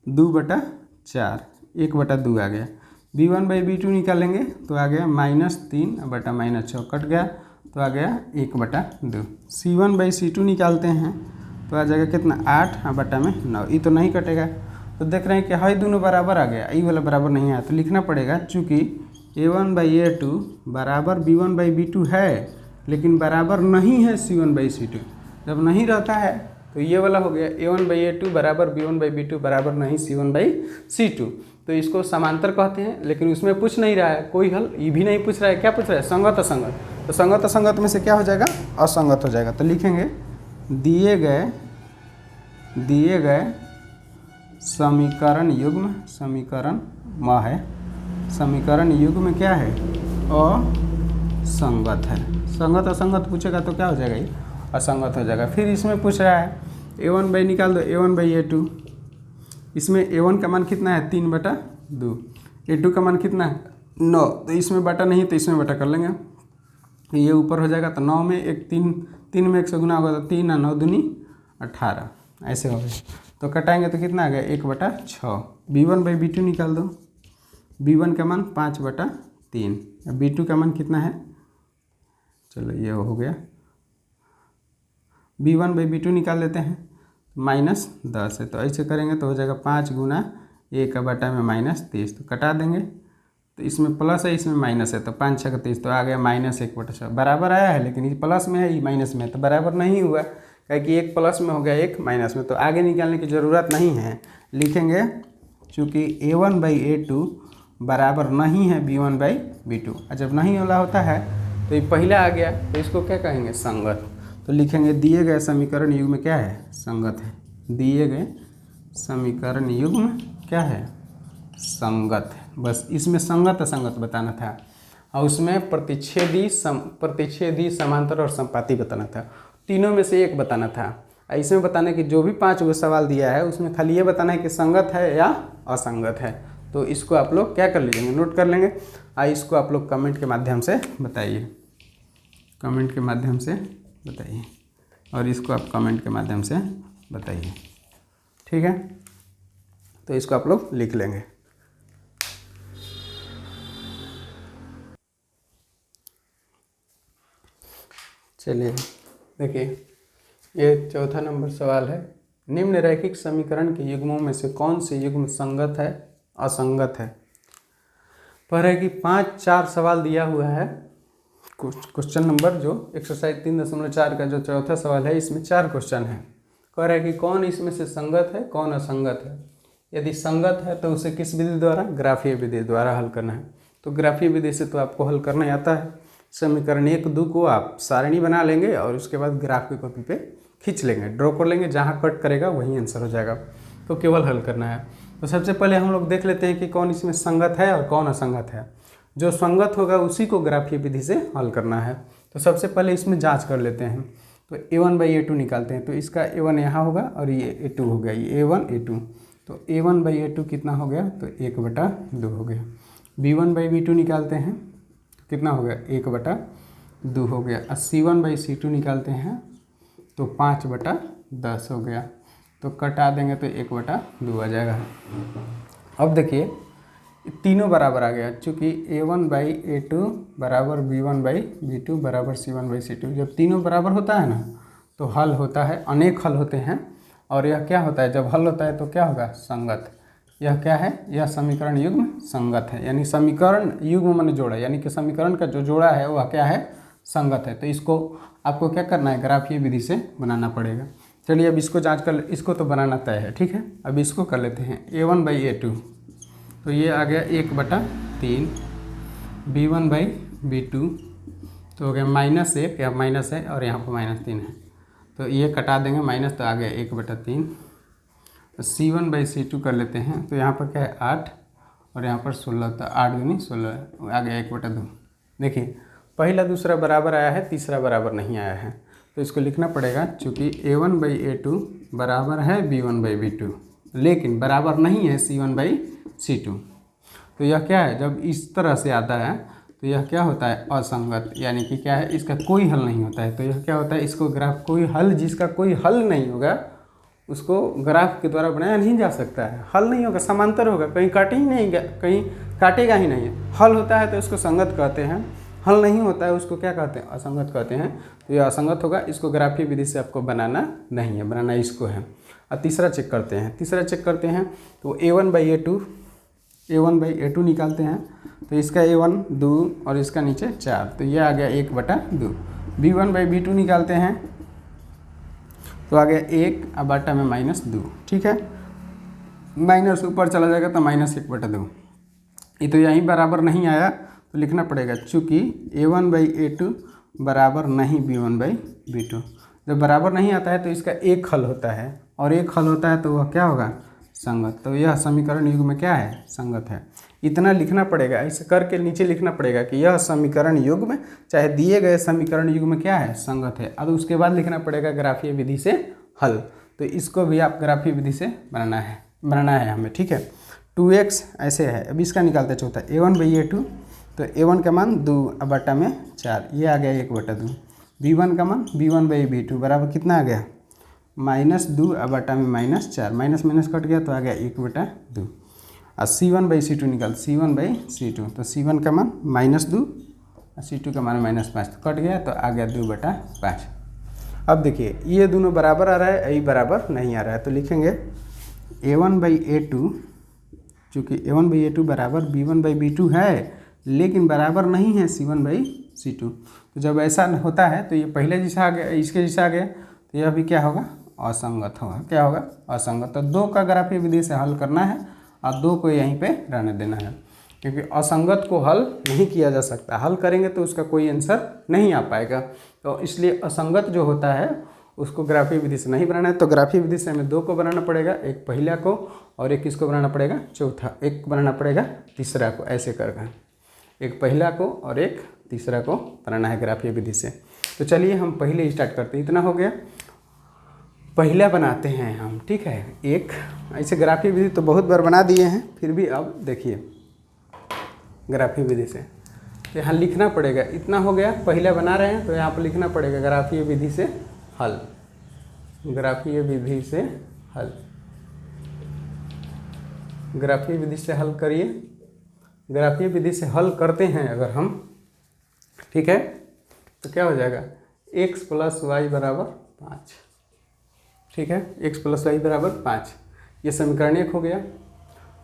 2/4 1/2 आ गया। b1/b2 निकालेंगे तो आ गया -3/-6 कट गया, तो आ गया 1/2। c1/c2 निकालते हैं तो आ जाएगा कितना 8/9, ये तो नहीं कटेगा। तो देख रहे हैं कि हाई दोनों बराबर आ गया, ये वाला बराबर नहीं आया, तो लिखना पड़ेगा चूँकि a1/a2 बराबर b1/b2 है लेकिन बराबर नहीं है c1/c2। जब नहीं रहता है तो ये वाला हो गया a1/a2 बराबर b1/b2 बराबर नहीं c1/c2। तो इसको समांतर कहते हैं, लेकिन उसमें पूछ नहीं रहा है कोई हल, ये भी नहीं पूछ रहा है, क्या पूछ रहा है, संगत असंगत। तो संगत असंगत में से क्या हो जाएगा, असंगत हो जाएगा। तो लिखेंगे दिए गए समीकरण युग्म, समीकरण म है, समीकरण युग्म क्या है, असंगत है। संगत असंगत पूछेगा तो क्या हो जाएगा, ये असंगत हो जाएगा। फिर इसमें पूछ रहा है a1 निकाल दो, a1/a2, इसमें a1 का मान कितना है 3/2, a2 का मान कितना है 9, तो इसमें बटा नहीं तो इसमें बटा कर लेंगे, ये ऊपर हो जाएगा। तो 9 में 3 में 1 से गुना होगा तो 3 और 9 दूनी 18, ऐसे हो गया। तो कटाएंगे तो कितना आ गया 1/6। b1/b2 निकाल दो, b1 का मान 5/3, b2 का मान कितना है, चलो ये हो गया, b1/b2 निकाल लेते हैं, -10 है, तो ऐसे करेंगे तो हो जाएगा 5 गुना 1/-30, तो कटा देंगे। तो इसमें प्लस है इसमें माइनस है, तो 5 6 30, तो आ गया -1/6। बराबर आया है लेकिन ये प्लस में है ये माइनस में है, तो बराबर नहीं हुआ, क्योंकि एक प्लस में हो गया एक माइनस में, तो आगे निकालने की ज़रूरत नहीं है। लिखेंगे चूँकि a1/a2 बराबर नहीं है b1/b2, और जब नहीं वाला होता है तो ये पहला आ गया, तो इसको क्या कहेंगे, संगत। तो लिखेंगे दिए गए समीकरण युग्म क्या है, संगत है। दिए गए समीकरण युग्म क्या है, संगत है। बस इसमें संगत असंगत बताना था, और उसमें प्रतिच्छेदी समांतर और संपाती बताना था। तीनों में से एक बताना था। इसमें बताना है कि जो भी 5 गो सवाल दिया है उसमें खाली ये बताना है कि संगत है या असंगत है। तो इसको आप लोग क्या कर लीजिएंगे, नोट कर लेंगे। इसको आप लोग कमेंट के माध्यम से बताइए, कमेंट के माध्यम से बताइए, और इसको आप कमेंट के माध्यम से बताइए, ठीक है। तो इसको आप लोग लिख लेंगे। चलिए देखिए, ये चौथा नंबर सवाल है, निम्न रैखिक समीकरण के युग्मों में से कौन से युग्म संगत है, असंगत है। पर है कि 5-4 सवाल दिया हुआ है। क्वेश्चन नंबर जो एक्सरसाइज 3.4 का जो चौथा सवाल है, इसमें 4 क्वेश्चन है। कह रहा है कि कौन इसमें से संगत है, कौन असंगत है। यदि संगत है तो उसे किस विधि द्वारा, ग्राफीय विधि द्वारा हल करना है। तो ग्राफीय विधि से तो आपको हल करना आता है। समीकरण 1-2 को आप सारणी बना लेंगे और उसके बाद ग्राफ की कॉपी पे खींच लेंगे, ड्रॉ कर लेंगे, जहाँ कट करेगा वही आंसर हो जाएगा। तो केवल हल करना है। तो सबसे पहले हम लोग देख लेते हैं कि कौन इसमें संगत है और कौन असंगत है। जो संगत होगा उसी को ग्राफीय विधि से हल करना है। तो सबसे पहले इसमें जांच कर लेते हैं। तो a1/a2 निकालते हैं। तो इसका a1 यहाँ होगा और ये a2 हो गया, ये a1 a2। तो a1/a2 कितना हो गया, तो 1/2 हो गया। b1/b2 निकालते हैं, तो कितना हो गया, 1/2 हो गया। और c1/c2 निकालते हैं तो 5/10 हो गया। तो कटा देंगे तो 1/2 आ जाएगा। अब देखिए तीनों बराबर आ गया, चूँकि a1/a2 बराबर b1/b2 बराबर c1/c2। जब तीनों बराबर होता है ना तो हल होता है, अनेक हल होते हैं। और यह क्या होता है, जब हल होता है तो क्या होगा, संगत। यह क्या है, यह समीकरण युग्म संगत है। यानी समीकरण युग्म माने जोड़ा, यानी कि समीकरण का जो जोड़ा है वह क्या है, संगत है। तो इसको आपको क्या करना है, ग्राफीय विधि से बनाना पड़ेगा। चलिए अब इसको जांच कर, इसको तो बनाना तय है, ठीक है। अब इसको कर लेते हैं a1/a2। तो ये आ गया 1/3, b1/b2 तो हो गया -1, या माइनस है और यहाँ पर -3 है। तो ये कटा देंगे माइनस, तो आ गया 1/3। तो c1/c2 कर लेते हैं। तो यहाँ पर क्या है 8 और यहाँ पर 16, तो 8 दूनी 16 आ गया 1/2। देखिए पहला दूसरा बराबर आया है, तीसरा बराबर नहीं आया है। तो इसको लिखना पड़ेगा, चूँकि a1/a2 बराबर है b1/b2 लेकिन बराबर नहीं है c1/c2। तो यह क्या है, जब इस तरह से आता है तो यह क्या होता है, असंगत। यानी कि क्या है, इसका कोई हल नहीं होता है। तो यह क्या होता है, इसको ग्राफ कोई हल, जिसका कोई हल नहीं होगा उसको ग्राफ के द्वारा बनाया नहीं जा सकता है। हल नहीं होगा, समांतर होगा, कहीं काटे ही नहीं, कहीं काटेगा ही नहीं। हल होता है तो इसको संगत कहते हैं, हल नहीं होता है उसको क्या कहते हैं, असंगत कहते हैं। तो यह असंगत होगा, इसको ग्राफीय विधि से आपको बनाना नहीं है, बनाना इसको है। और तीसरा चेक करते हैं, तो a1/a2 निकालते हैं। तो इसका a1 2 और इसका नीचे 4, तो ये आ गया 1/2। b1/b2 निकालते हैं तो आ गया 1 और बटा में -2, ठीक है। माइनस ऊपर चला जाएगा तो -1/2। ये तो यहीं बराबर नहीं आया, तो लिखना पड़ेगा, चूँकि a1/a2 बराबर नहीं b1/b2। जब बराबर नहीं आता है तो इसका एक हल होता है, और एक हल होता है तो वह क्या होगा, संगत। तो यह समीकरण युग्म में क्या है, संगत है। इतना लिखना पड़ेगा, ऐसे करके नीचे लिखना पड़ेगा कि यह समीकरण युग्म, चाहे दिए गए समीकरण युग्म में क्या है, संगत है। अब उसके बाद लिखना पड़ेगा ग्राफीय विधि से हल। तो इसको भी आप ग्राफीय विधि से बनाना है हमें, ठीक है। 2x ऐसे है। अब इसका निकालते चौथा a1/a2। तो a1 का मान 2 बटा में 4, ये आ गया 1/2। b1 का मान b1/b2 बराबर कितना आ गया, -2 बटा में -4, माइनस माइनस कट गया तो आ गया 1/2। और c1/c2 निकाल, c1/c2। तो c1 का मान -2 और c2 का मान -5, तो कट गया तो आ गया 2/5। अब देखिए ये दोनों बराबर आ रहा है, यही बराबर नहीं आ रहा है। तो लिखेंगे a1/a2, चूँकि a1/a2 बराबर b1/b2 है लेकिन बराबर नहीं है c1/c2। तो जब ऐसा होता है तो ये पहले जैसा आ गया, इसके जैसा आ गया, तो यह भी क्या होगा, असंगत होगा। क्या होगा, असंगत। तो 2 का ग्राफीय विधि से हल करना है और 2 को यहीं पे रहने देना है, क्योंकि असंगत को हल नहीं किया जा सकता। हल करेंगे तो उसका कोई आंसर नहीं आ पाएगा। तो इसलिए असंगत जो होता है उसको ग्राफीय विधि से नहीं बनाना है। तो ग्राफीय विधि से हमें 2 को बनाना पड़ेगा, एक पहला को और एक किसको बनाना पड़ेगा, चौथा, एक बनाना पड़ेगा तीसरा को। ऐसे करके एक पहला को और एक तीसरा को बनाना है ग्राफीय विधि से। तो चलिए हम पहले स्टार्ट करते हैं। इतना हो गया। पहला बनाते हैं हम, ठीक है। एक ऐसे ग्राफीय विधि तो बहुत बार बना दिए हैं, फिर भी अब देखिए ग्राफीय विधि से तो यहाँ लिखना पड़ेगा। इतना हो गया, पहला बना रहे हैं तो यहाँ पर लिखना पड़ेगा ग्राफीय विधि से हल, ग्राफीय विधि से हल, ग्राफीय विधि से हल करिए। ग्राफीय विधि से हल करते हैं अगर हम, ठीक है, तो क्या हो जाएगा, x प्लस वाई बराबर 5, ठीक है, x प्लस वाई बराबर 5, ये समीकरण 1 हो गया।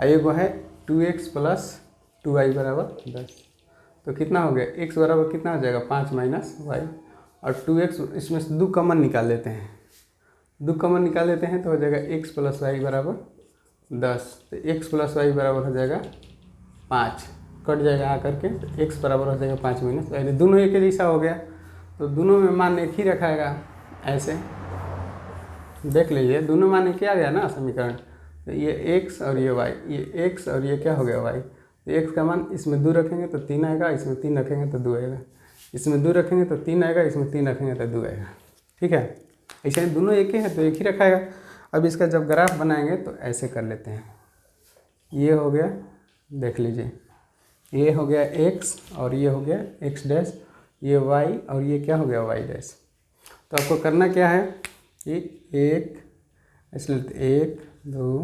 एक वो है 2x प्लस 2y बराबर 10, तो कितना हो गया, x बराबर कितना हो जाएगा 5 माइनस वाई, और 2x इसमें से 2 कॉमन निकाल लेते हैं, 2 कॉमन निकाल लेते हैं तो हो जाएगा x प्लस वाई बराबर 10, तो x प्लस वाई बराबर हो जाएगा 5, कट जाएगा आकर के, तो x बराबर हो जाएगा 5 माइनस वाई, दोनों एक जैसा हो गया, तो दोनों में मान एक ही रखाएगा। ऐसे देख लीजिए, दोनों मान क्या गया ना समीकरण, तो ये x और ये y, ये x और ये क्या हो गया y, तो x का मान इसमें 2 रखेंगे तो 3 आएगा, इसमें 3 रखेंगे तो 2 आएगा, इसमें 2 रखेंगे तो 3 आएगा, इसमें 3 रखेंगे तो 2 आएगा, ठीक है। ऐसे दोनों एक ही है तो एक ही रखाएगा। अब इसका जब ग्राफ बनाएंगे तो ऐसे कर लेते हैं, ये हो गया, देख लीजिए, ये हो गया x और ये हो गया x डैश, ये y और ये क्या हो गया y डैश। तो आपको करना क्या है कि एक इसलिए 1 2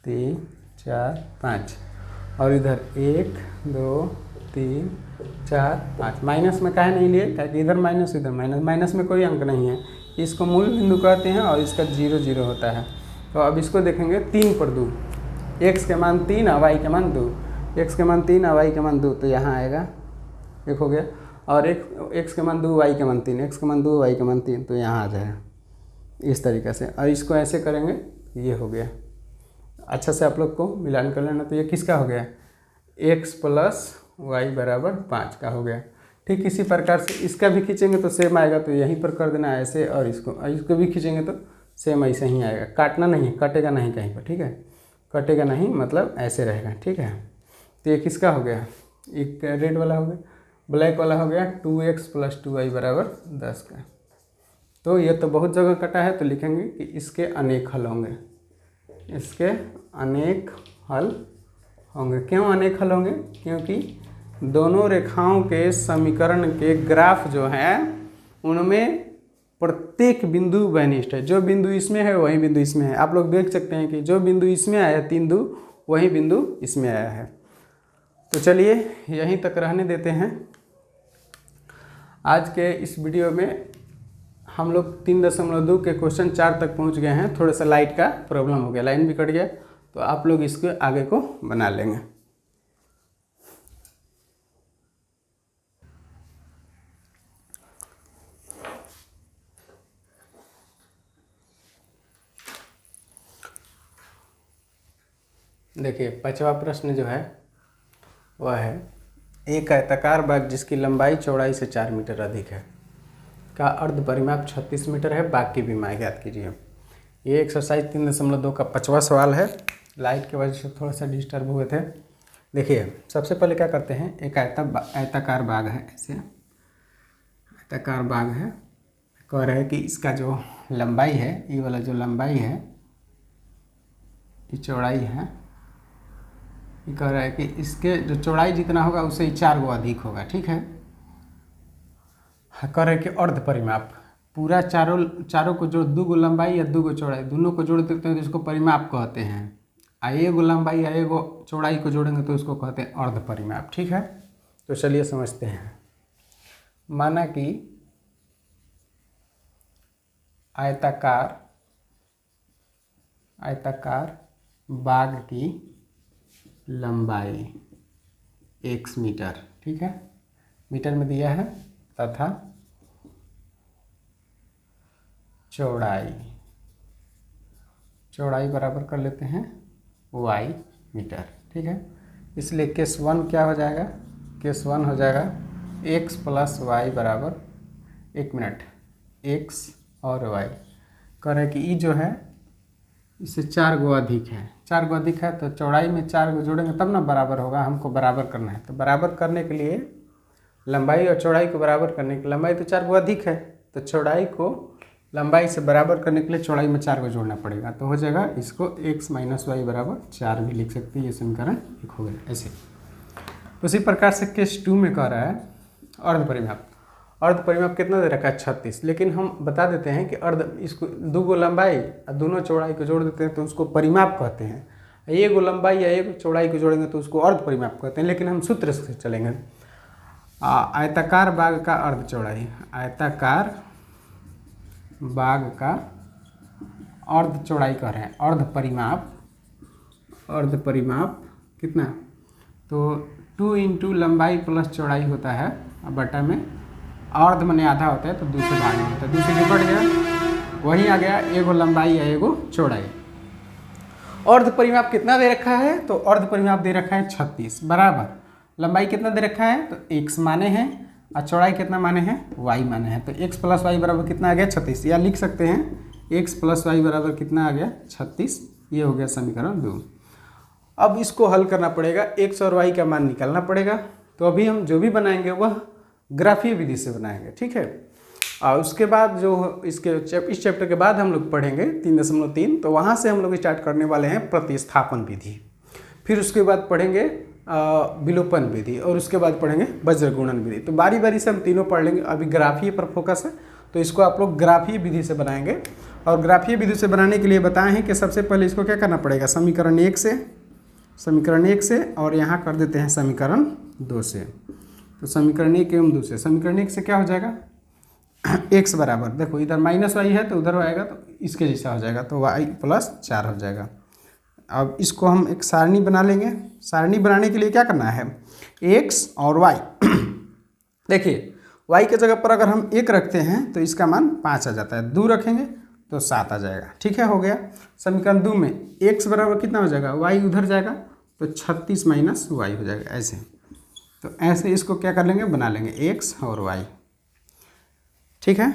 3 4 5 और इधर 1 2 3 4 5, माइनस में काहे नहीं लिए, क्योंकि इधर माइनस इधर माइनस, माइनस में कोई अंक नहीं है, इसको मूल बिंदु कहते हैं और इसका 0 0 होता है। तो अब इसको देखेंगे 3 पर 2, x के मान 3 और y के मान 2, x के मान 3 और y के मान 2, तो यहाँ आएगा, एक हो गया, और x के मान 2 y के मान 3, x के मान 2 y के मान 3, तो यहाँ आ जाएगा इस तरीक़े से। और इसको ऐसे करेंगे, ये हो गया। अच्छा से आप लोग को मिलान कर लेना, तो ये किसका हो गया, x प्लस वाई बराबर 5 का हो गया। ठीक इसी प्रकार से इसका भी खींचेंगे तो सेम आएगा, तो यहीं पर कर देना ऐसे, और इसको भी खींचेंगे तो सेम ऐसे ही आएगा, काटना नहीं, कटेगा नहीं कहीं पर, ठीक है, कटेगा नहीं, मतलब ऐसे रहेगा, ठीक है। तो ये किसका हो गया, एक रेड वाला हो गया, ब्लैक वाला हो गया 2x प्लस 2y बराबर 10 का। तो ये तो बहुत जगह कटा है, तो लिखेंगे कि इसके अनेक हल होंगे, इसके अनेक हल होंगे। क्यों अनेक हल होंगे, क्योंकि दोनों रेखाओं के समीकरण के ग्राफ जो हैं उनमें प्रत्येक बिंदु वैनिष्ठ है, जो बिंदु इसमें है वही बिंदु इसमें है। आप लोग देख सकते हैं कि जो बिंदु इसमें आया 3 बिंदु, वही बिंदु इसमें आया है। तो चलिए यहीं तक रहने देते हैं। आज के इस वीडियो में हम लोग 3.2 के क्वेश्चन 4 तक पहुंच गए हैं। थोड़ा सा लाइट का प्रॉब्लम हो गया, लाइन भी कट गया, तो आप लोग इसके आगे को बना लेंगे। देखिए 5वां प्रश्न जो है वह है, एक आयताकार बाग जिसकी लंबाई चौड़ाई से 4 मीटर अधिक है का अर्ध परिमाप 36 मीटर है, बाग की विमाएँ ज्ञात कीजिए। ये एक्सरसाइज 3.2 का 5वां सवाल है। लाइट की वजह से थोड़ा सा डिस्टर्ब हुए थे। देखिए सबसे पहले क्या करते हैं, एक आयताकार बाग है, ऐसे आयताकार बाग है, कह रहे हैं कि इसका जो लंबाई है, ये वाला जो लंबाई है, ये चौड़ाई है, ये कह रहा है कि इसके जो चौड़ाई जितना होगा उससे ही 4 गुना अधिक होगा, ठीक है। कह रहे हैं कि अर्ध परिमाप, पूरा चारों को जो 2 गो लंबाई या 2 गो चौड़ाई दोनों को जोड़ देते हैं तो इसको परिमाप कहते हैं। एगो लंबाई या एगो चौड़ाई को जोड़ेंगे तो इसको कहते हैं अर्ध परिमाप, ठीक है। तो चलिए समझते हैं। माना कि आयताकार बाग की लंबाई x मीटर, ठीक है, मीटर में दिया है, तथा चौड़ाई बराबर कर लेते हैं y मीटर, ठीक है। इसलिए केस 1 क्या हो जाएगा, केस 1 हो जाएगा x प्लस वाई बराबर, 1 मिनट, x और y। कह रहे कि ई जो है इससे 4 गो अधिक है, 4 गो अधिक है, तो चौड़ाई में 4 गो जोड़ेंगे तब ना बराबर होगा, हमको बराबर करना है। तो बराबर करने के लिए लंबाई और चौड़ाई को बराबर करने की, लंबाई तो 4 गो अधिक है, तो चौड़ाई को लंबाई से बराबर करने के लिए चौड़ाई में 4 को जोड़ना पड़ेगा, तो हो जाएगा इसको x माइनस वाई बराबर 4 भी लिख सकते हैं। ये समीकरण 1 हो गया। ऐसे उसी प्रकार से केस 2 में कह रहा है अर्ध परिमाप। अर्ध परिमाप कितना दे रखा है 36, लेकिन हम बता देते हैं कि अर्ध इसको 2 गो लंबाई और दोनों चौड़ाई को जोड़ देते हैं तो उसको परिमाप कहते हैं। एक गो लंबाई या एक चौड़ाई को जोड़ेंगे तो उसको अर्ध परिमाप कहते हैं। लेकिन हम सूत्र से चलेंगे। आयताकार बाग का अर्ध चौड़ाई, आयताकार बाग का अर्ध चौड़ाई कह रहे हैं। अर्ध परिमाप कितना, तो 2 इंटू लंबाई प्लस चौड़ाई होता है, अब बटा में अर्ध माने आधा होता है तो 2 से भाग में होता है, 2 से निपट गया, वही आ गया एगो लंबाई या एगो चौड़ाई। अर्ध परिमाप कितना दे रखा है, तो अर्ध परिमाप दे रखा है 36 बराबर लंबाई कितना दे रखा है, तो x माने हैं और चौड़ाई कितना माने हैं, y माने हैं। तो x प्लस वाई बराबर कितना आ गया 36, या लिख सकते हैं x प्लस वाई बराबर कितना आ गया 36। ये हो गया समीकरण 2। अब इसको हल करना पड़ेगा, x और y का मान निकालना पड़ेगा। तो अभी हम जो भी बनाएंगे वह ग्राफीय विधि से बनाएंगे, ठीक है। और उसके बाद जो इस चैप्टर के बाद हम लोग पढ़ेंगे 3.3, तो वहाँ से हम लोग स्टार्ट करने वाले हैं प्रतिस्थापन विधि। फिर उसके बाद पढ़ेंगे विलोपन विधि और उसके बाद पढ़ेंगे वज्र गुणन विधि। तो बारी बारी से हम तीनों पढ़ लेंगे। अभी ग्राफीय पर फोकस है तो इसको आप लोग ग्राफीय विधि से बनाएंगे। और ग्राफीय विधि से बनाने के लिए बताए हैं कि सबसे पहले इसको क्या करना पड़ेगा, समीकरण 1 से और यहाँ कर देते हैं समीकरण 2 से। तो समीकरण 1 एवं 2 से, समीकरण 1 से क्या हो जाएगा, x बराबर, देखो इधर माइनस वाई है तो उधर आएगा तो इसके जैसा हो जाएगा, तो y प्लस 4 हो जाएगा। अब इसको हम एक सारणी बना लेंगे। सारणी बनाने के लिए क्या करना है, x और y देखिए y के जगह पर अगर हम 1 रखते हैं तो इसका मान 5 आ जाता है, 2 रखेंगे तो 7 आ जाएगा, ठीक है, हो गया। समीकरण 2 में x बराबर कितना हो जाएगा, y उधर जाएगा तो 36 माइनस वाई हो जाएगा ऐसे। तो ऐसे इसको क्या कर लेंगे, बना लेंगे x और y, ठीक है।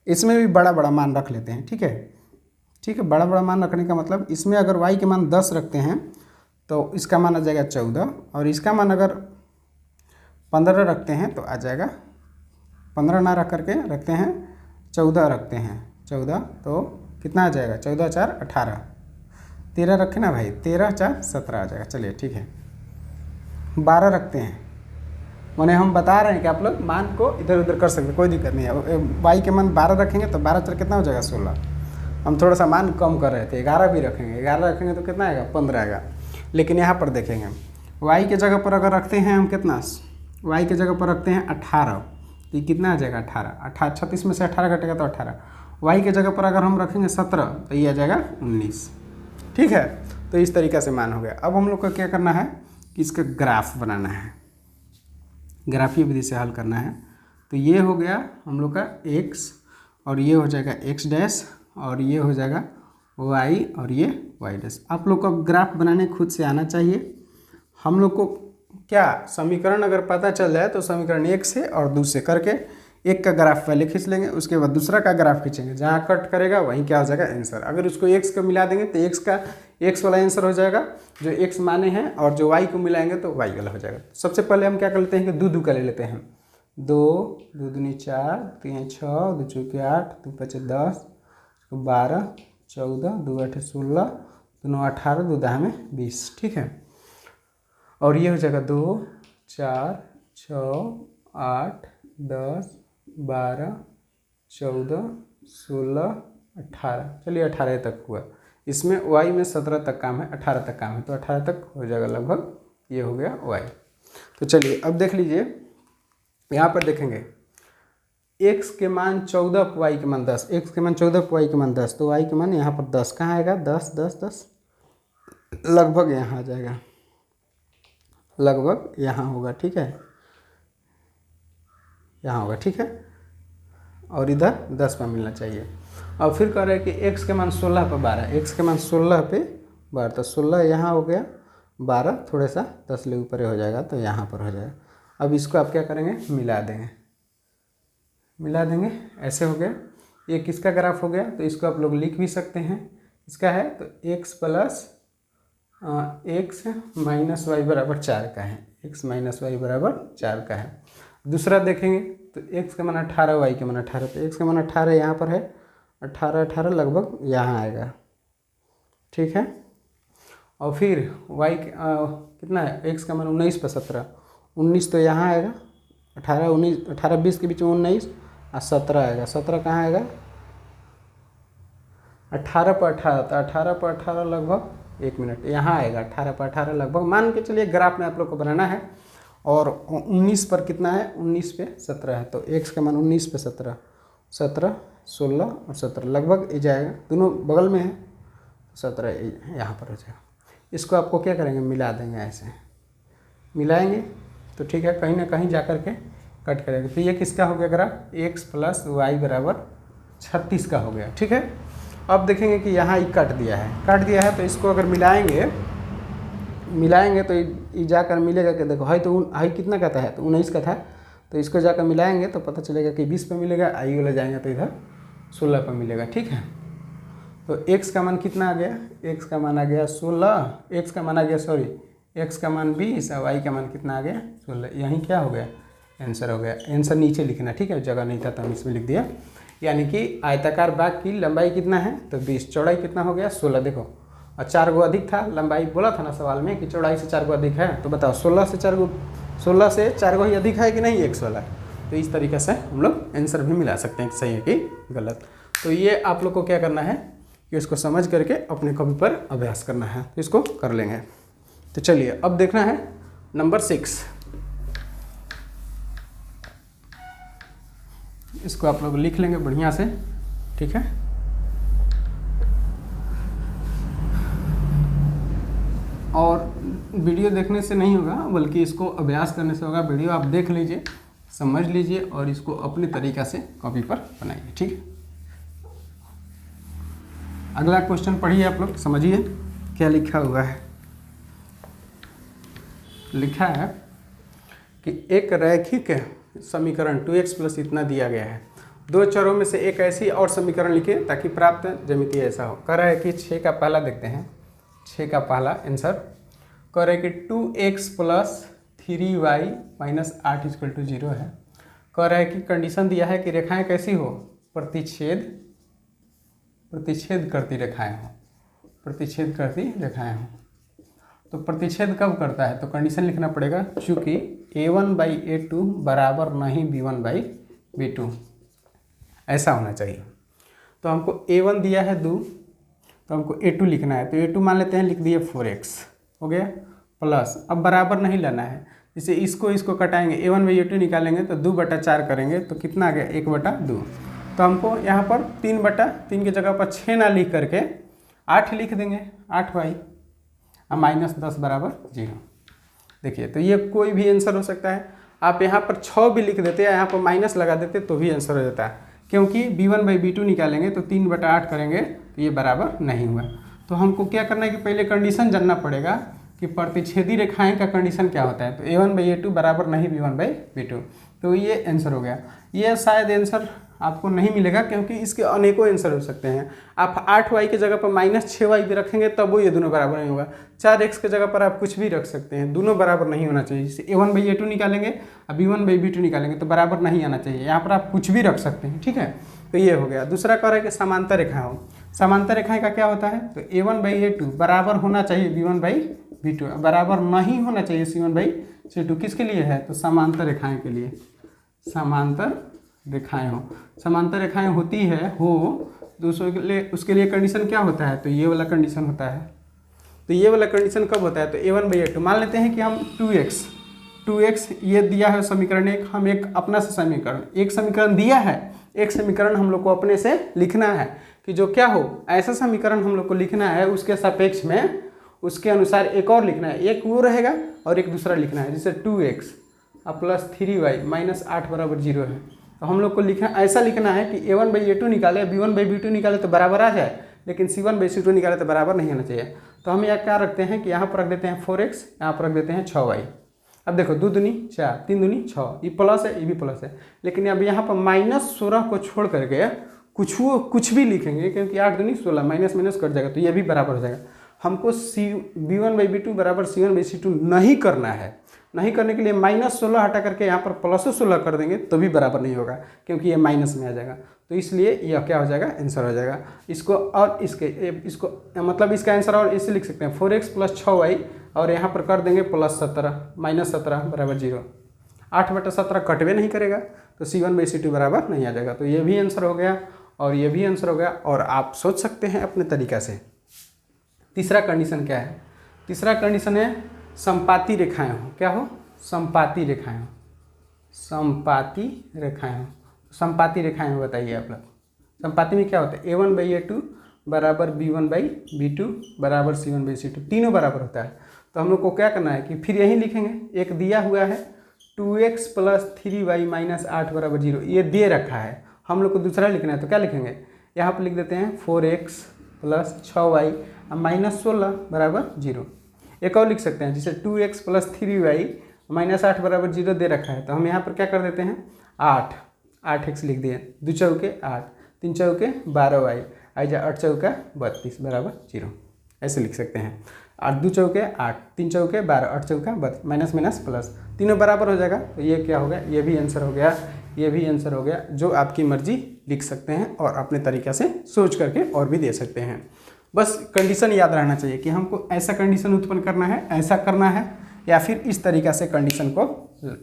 इसमें भी बड़ा बड़ा मान रख लेते हैं, ठीक है। बड़ा बड़ा मान रखने का मतलब, इसमें अगर y के मान 10 रखते हैं तो इसका मान आ जाएगा 14, और इसका मान अगर 15 रखते हैं तो आ जाएगा 15 ना रख करके रखते हैं 14 रखते हैं 14, तो कितना आ जाएगा 14 4 18, 13 रखे ना भाई, 13 4 17 आ जाएगा। चलिए ठीक है, 12 रखते हैं, मैंने हम बता रहे हैं कि आप लोग मान को इधर उधर कर सकते, कोई दिक्कत नहीं है। y के मान 12 रखेंगे तो 12 4 कितना हो जाएगा 16। हम थोड़ा सा मान कम कर रहे थे, 11 भी रखेंगे, 11 रखेंगे तो कितना आएगा 15 आएगा। लेकिन यहाँ पर देखेंगे y के जगह पर अगर रखते हैं हम कितना, y के जगह पर रखते हैं 18, तो ये कितना आ जाएगा 18, 36 में से 18 घटेगा तो 18। y के जगह पर अगर हम रखेंगे 17 तो ये आ जाएगा 19, ठीक है। तो इस तरीक़े से मान हो गया। अब हम लोग को क्या करना है कि इसका ग्राफ बनाना है, ग्राफीय विधि से हल करना है। तो ये हो गया हम लोग का x, और ये हो जाएगा x डैश, और ये हो जाएगा y, और ये y डैश। आप लोग को ग्राफ बनाने खुद से आना चाहिए। हम लोग को क्या समीकरण अगर पता चल जाए तो समीकरण 1 से और 2 से करके एक का ग्राफ पहले खींच लेंगे, उसके बाद दूसरा का ग्राफ खींचेंगे, जहाँ कट करेगा वहीं क्या हो जाएगा आंसर। अगर उसको x का मिला देंगे तो x वाला आंसर हो जाएगा जो x माने हैं, और जो y को मिलाएंगे तो y वाला हो जाएगा। सबसे पहले हम क्या कर लेते हैं कि 2 का ले लेते हैं, 2 2 दूनी 4, 3 6, 2 चौके 8, 2 5 10, 12 14, 2 8 16, 2 9 18, 2 10 में 20, ठीक है। और ये हो जाएगा 2 4 6 8 10 12 14 16 18, चलिए 18 तक हुआ। इसमें y में 17 तक काम है, 18 तक काम है, तो 18 तक हो जाएगा लगभग, ये हो गया y। तो चलिए अब देख लीजिए, यहाँ पर देखेंगे x के मान 14, y के मान 10, x के मान 14, y के मान 10, तो y के मान यहाँ पर 10 कहाँ आएगा, 10 10 10 लगभग यहाँ आ जाएगा, लगभग यहाँ होगा, ठीक है, यहाँ होगा, ठीक है। और इधर 10 पर मिलना चाहिए। और फिर कह रहे हैं कि x के मान 16 पर 12, x के मान 16 पे 12, तो 16 यहाँ हो गया, 12 थोड़ा सा 10 ले ऊपर हो जाएगा तो यहाँ पर हो जाएगा। अब इसको आप क्या करेंगे, मिला देंगे, ऐसे हो गया। ये किसका ग्राफ हो गया, तो इसको आप लोग लिख भी सकते हैं, इसका है तो x plus x minus Y बराबर 4 का है, x माइनस वाई बराबर 4 का है। दूसरा देखेंगे तो x का मान 18, y का मान 18, तो x का मान 18 यहाँ पर है, 18 लगभग यहाँ आएगा, ठीक है। और फिर y कितना है, x का मान 19 पर 17, 19 तो यहाँ आएगा, 18 19 18 20 के बीच में 19 और 17 आएगा, 17 कहाँ आएगा, 18 पर 18, तो 18 पर 18 लगभग 1 मिनट यहाँ आएगा, 18 पर 18 लगभग, मान के चलिए ग्राफ में आप लोग को बनाना है। और 19 पर कितना है, 19 पे 17 है, तो x का मान 19 पे 17, 17 16 और 17 लगभग ये जाएगा, दोनों बगल में है, 17 यहाँ पर हो जाएगा। इसको आपको क्या करेंगे, मिला देंगे, ऐसे मिलाएंगे तो ठीक है, कहीं ना कहीं जा कर के कट करेंगे। तो ये किसका हो गया ग्राफ, x + y = 36 का हो गया, ठीक है। अब देखेंगे कि यहाँ ये काट दिया है, तो इसको अगर मिलाएंगे तो ये जाकर मिलेगा कि देखो हाई कितना का था, तो 19 का था, तो इसको जाकर मिलाएंगे तो पता चलेगा कि 20 पे मिलेगा, आई वाला जाएंगे तो इधर 16 पे मिलेगा, ठीक है। तो x का मान कितना आ गया, x का मान आ गया 16, x का मान आ गया x का मान 20 और y का मान कितना आ गया 16, यहीं क्या हो गया, आंसर हो गया। आंसर नीचे लिखना, ठीक है, जगह नहीं था तो हम इसमें लिख दिया। यानी कि आयताकार बाग की लंबाई कितना है, तो 20, चौड़ाई कितना हो गया 16, देखो, और 4 गो अधिक था, लंबाई बोला था ना सवाल में कि चौड़ाई से 4 गो अधिक है, तो बताओ 16 से 4 गो ही अधिक है कि नहीं x वाला। तो इस तरीके से हम लोग आंसर भी मिला सकते हैं कि सही है कि गलत। तो ये आप लोग को क्या करना है कि इसको समझ करके अपने कॉपी पर अभ्यास करना है, तो इसको कर लेंगे। तो चलिए अब देखना है नंबर 6, इसको आप लोग लिख लेंगे बढ़िया से, ठीक है। और वीडियो देखने से नहीं होगा बल्कि इसको अभ्यास करने से होगा। वीडियो आप देख लीजिए, समझ लीजिए और इसको अपने तरीक़ा से कॉपी पर बनाइए, ठीक है। अगला क्वेश्चन पढ़िए, आप लोग समझिए क्या लिखा हुआ है। लिखा है कि एक रैखिक समीकरण 2x + इतना दिया गया है, दो चरों में से एक ऐसी और समीकरण लिखे ताकि प्राप्त ज्यामिति ऐसा हो। कह रहा है कि 6 का पहला देखते हैं, 6 का पहला आंसर कह रहे हैं कि 2x + 3y - 8 = 0 है। कह रहा है कि कंडीशन दिया है कि रेखाएं कैसी हो, प्रतिच्छेद करती रेखाएं हो, प्रतिच्छेद करती रेखाएं हो। तो प्रतिच्छेद कब करता है, तो कंडीशन लिखना पड़ेगा, चूँकि a1/a2 बराबर नहीं b1/b2, ऐसा होना चाहिए। तो हमको a1 दिया है 2, तो हमको a2 लिखना है, तो a2 मान लेते हैं, लिख दिए 4x हो गया, प्लस अब बराबर नहीं लेना है, जैसे इसको कटाएंगे, a1/a2 निकालेंगे तो 2/4 करेंगे तो कितना आ गया 1/2। तो हमको यहाँ पर 3/3 की जगह पर 6 ना लिख करके 8 लिख देंगे, 8y -10 = 0। देखिए, तो ये कोई भी आंसर हो सकता है। आप यहाँ पर 6 भी लिख देते हैं, यहाँ पर माइनस लगा देते तो भी आंसर हो जाता है, क्योंकि b1/b2 निकालेंगे तो 3/8 करेंगे तो ये बराबर नहीं हुआ। तो हमको क्या करना है कि पहले कंडीशन जानना पड़ेगा कि प्रतिच्छेदी रेखाएं का कंडीशन क्या होता है। तो a1/a2 बराबर नहीं b1/b2, तो ये आंसर हो गया। ये शायद आंसर आपको नहीं मिलेगा क्योंकि इसके अनेकों आंसर हो सकते हैं। आप 8y की जगह पर -6y भी रखेंगे तब वो ये दोनों बराबर नहीं होगा। 4x की जगह पर आप कुछ भी रख सकते हैं, दोनों बराबर नहीं होना चाहिए। जैसे a1/a2 निकालेंगे और b1/b2 निकालेंगे तो बराबर नहीं आना चाहिए, यहाँ पर आप कुछ भी रख सकते हैं, ठीक है। तो ये हो गया। दूसरा कह रहा है कि समांतर रेखा हो। समांतर रेखाएं का क्या होता है, तो a1/a2 बराबर होना चाहिए b1/b2, बराबर नहीं होना चाहिए c1/c2। किसके लिए है, तो समांतर रेखाएं के लिए, समांतर रेखाएं हो। समांतर रेखाएं होती है तो उसके लिए कंडीशन क्या होता है, तो ये वाला कंडीशन होता है। तो ये वाला कंडीशन कब होता है, तो a1/a2 मान लेते हैं कि हम 2x ये दिया है समीकरण एक, हम एक अपना से समीकरण, एक समीकरण दिया है, एक समीकरण हम लोग को अपने से लिखना है कि जो क्या हो, ऐसा समीकरण हम लोग को लिखना है, उसके सापेक्ष में उसके अनुसार एक और लिखना है, एक वो रहेगा और एक दूसरा लिखना है। जैसे 2x + 3y - 8 = 0 है, तो हम लोग को ऐसा लिखना है कि a1/a2 निकाले, b1/b2 निकाले तो बराबर आ जाए, लेकिन c1/c2 निकाले तो बराबर नहीं होना चाहिए। तो हम यहाँ क्या रखते हैं कि यहाँ पर रख देते हैं 4x, यहाँ पर रख देते हैं 6y। अब देखो 2 दूनी 4, 3 दूनी 6, ये प्लस है, ये भी प्लस है, लेकिन अब यहाँ पर -16 को छोड़ करके कुछ भी लिखेंगे, क्योंकि 8 दूनी 16, माइनस कट जाएगा तो ये भी बराबर हो जाएगा। हमको b1/b2 बराबर c1/c2 नहीं करना है, नहीं करने के लिए -16 हटा करके यहाँ पर +16 कर देंगे तो भी बराबर नहीं होगा, क्योंकि ये माइनस में आ जाएगा। तो इसलिए यह क्या हो जाएगा, आंसर हो जाएगा। इसको और इसको मतलब इसका आंसर और इसे लिख सकते हैं 4x + 6y, और यहाँ पर कर देंगे +17 -17 बराबर 0। 8/17 कटवे नहीं करेगा, तो C1/C2 बराबर नहीं आ जाएगा। तो ये भी आंसर हो गया और ये भी आंसर हो गया। और आप सोच सकते हैं अपने तरीक़ा से। तीसरा कंडीशन क्या है? तीसरा कंडीशन है समपाती रेखाएं हो। क्या हो? समपाती रेखाएं हो। समपाती रेखाएं हो। समपाती रेखाएं हो, बताइए आप लोग। समपाती में क्या होता है? A1/A2 बराबर B1/B2 बराबर C1/C2, तीनों बराबर होता है। तो हम लोग को क्या करना है कि फिर यही लिखेंगे। एक दिया हुआ है 2x + 3y - 8 बराबर 0, ये दे रखा है। हम लोग को दूसरा लिखना है, तो क्या लिखेंगे? यहाँ पर लिख देते हैं 4x + 6y - 16 बराबर 0। एक और लिख सकते हैं, जिसे 2x + 3y - 8 बराबर 0 दे रखा है, तो हम यहाँ पर क्या कर देते हैं 8x लिख दिए। 2 चौके 8, 3 चौके 12y, 8 चौका 32 बराबर 0, ऐसे लिख सकते हैं। 8 2 चौके 8, 3 चौके 12, 8 चौका 32, माइनस माइनस प्लस, तीनों बराबर हो जाएगा। तो ये क्या हो गया? ये भी आंसर हो गया, ये भी आंसर हो गया। जो आपकी मर्जी लिख सकते हैं और अपने तरीक़े से सोच करके और भी दे सकते हैं। बस कंडीशन याद रहना चाहिए कि हमको ऐसा कंडीशन उत्पन्न करना है, ऐसा करना है, या फिर इस तरीक़ा से कंडीशन को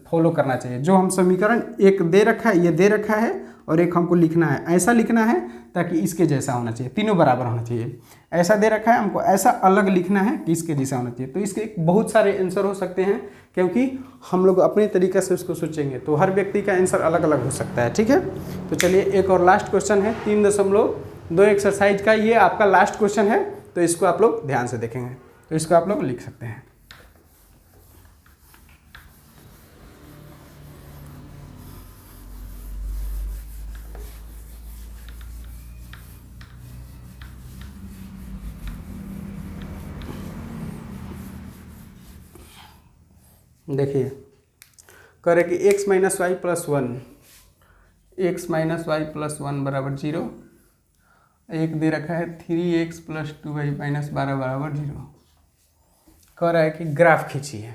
फॉलो करना चाहिए। जो हम समीकरण एक दे रखा है, ये दे रखा है, और एक हमको लिखना है, ऐसा लिखना है ताकि इसके जैसा होना चाहिए, तीनों बराबर होना चाहिए। ऐसा दे रखा है, हमको ऐसा अलग लिखना है कि इसके जैसा होना चाहिए। तो इसके बहुत सारे आंसर हो सकते हैं, क्योंकि हम लोग अपने तरीक़े से उसको सोचेंगे तो हर व्यक्ति का आंसर अलग अलग हो सकता है। ठीक है, तो चलिए एक और लास्ट क्वेश्चन है 3.2 एक्सरसाइज का। ये आपका लास्ट क्वेश्चन है, तो इसको आप लोग ध्यान से देखेंगे। तो इसको आप लोग लिख सकते हैं। देखिए, कह रहे कि x - y + 1, x - y + 1 बराबर 0। एक दे रखा है 3x + 2y - 12 बराबर 0। कह रहा है कि ग्राफ खींचिए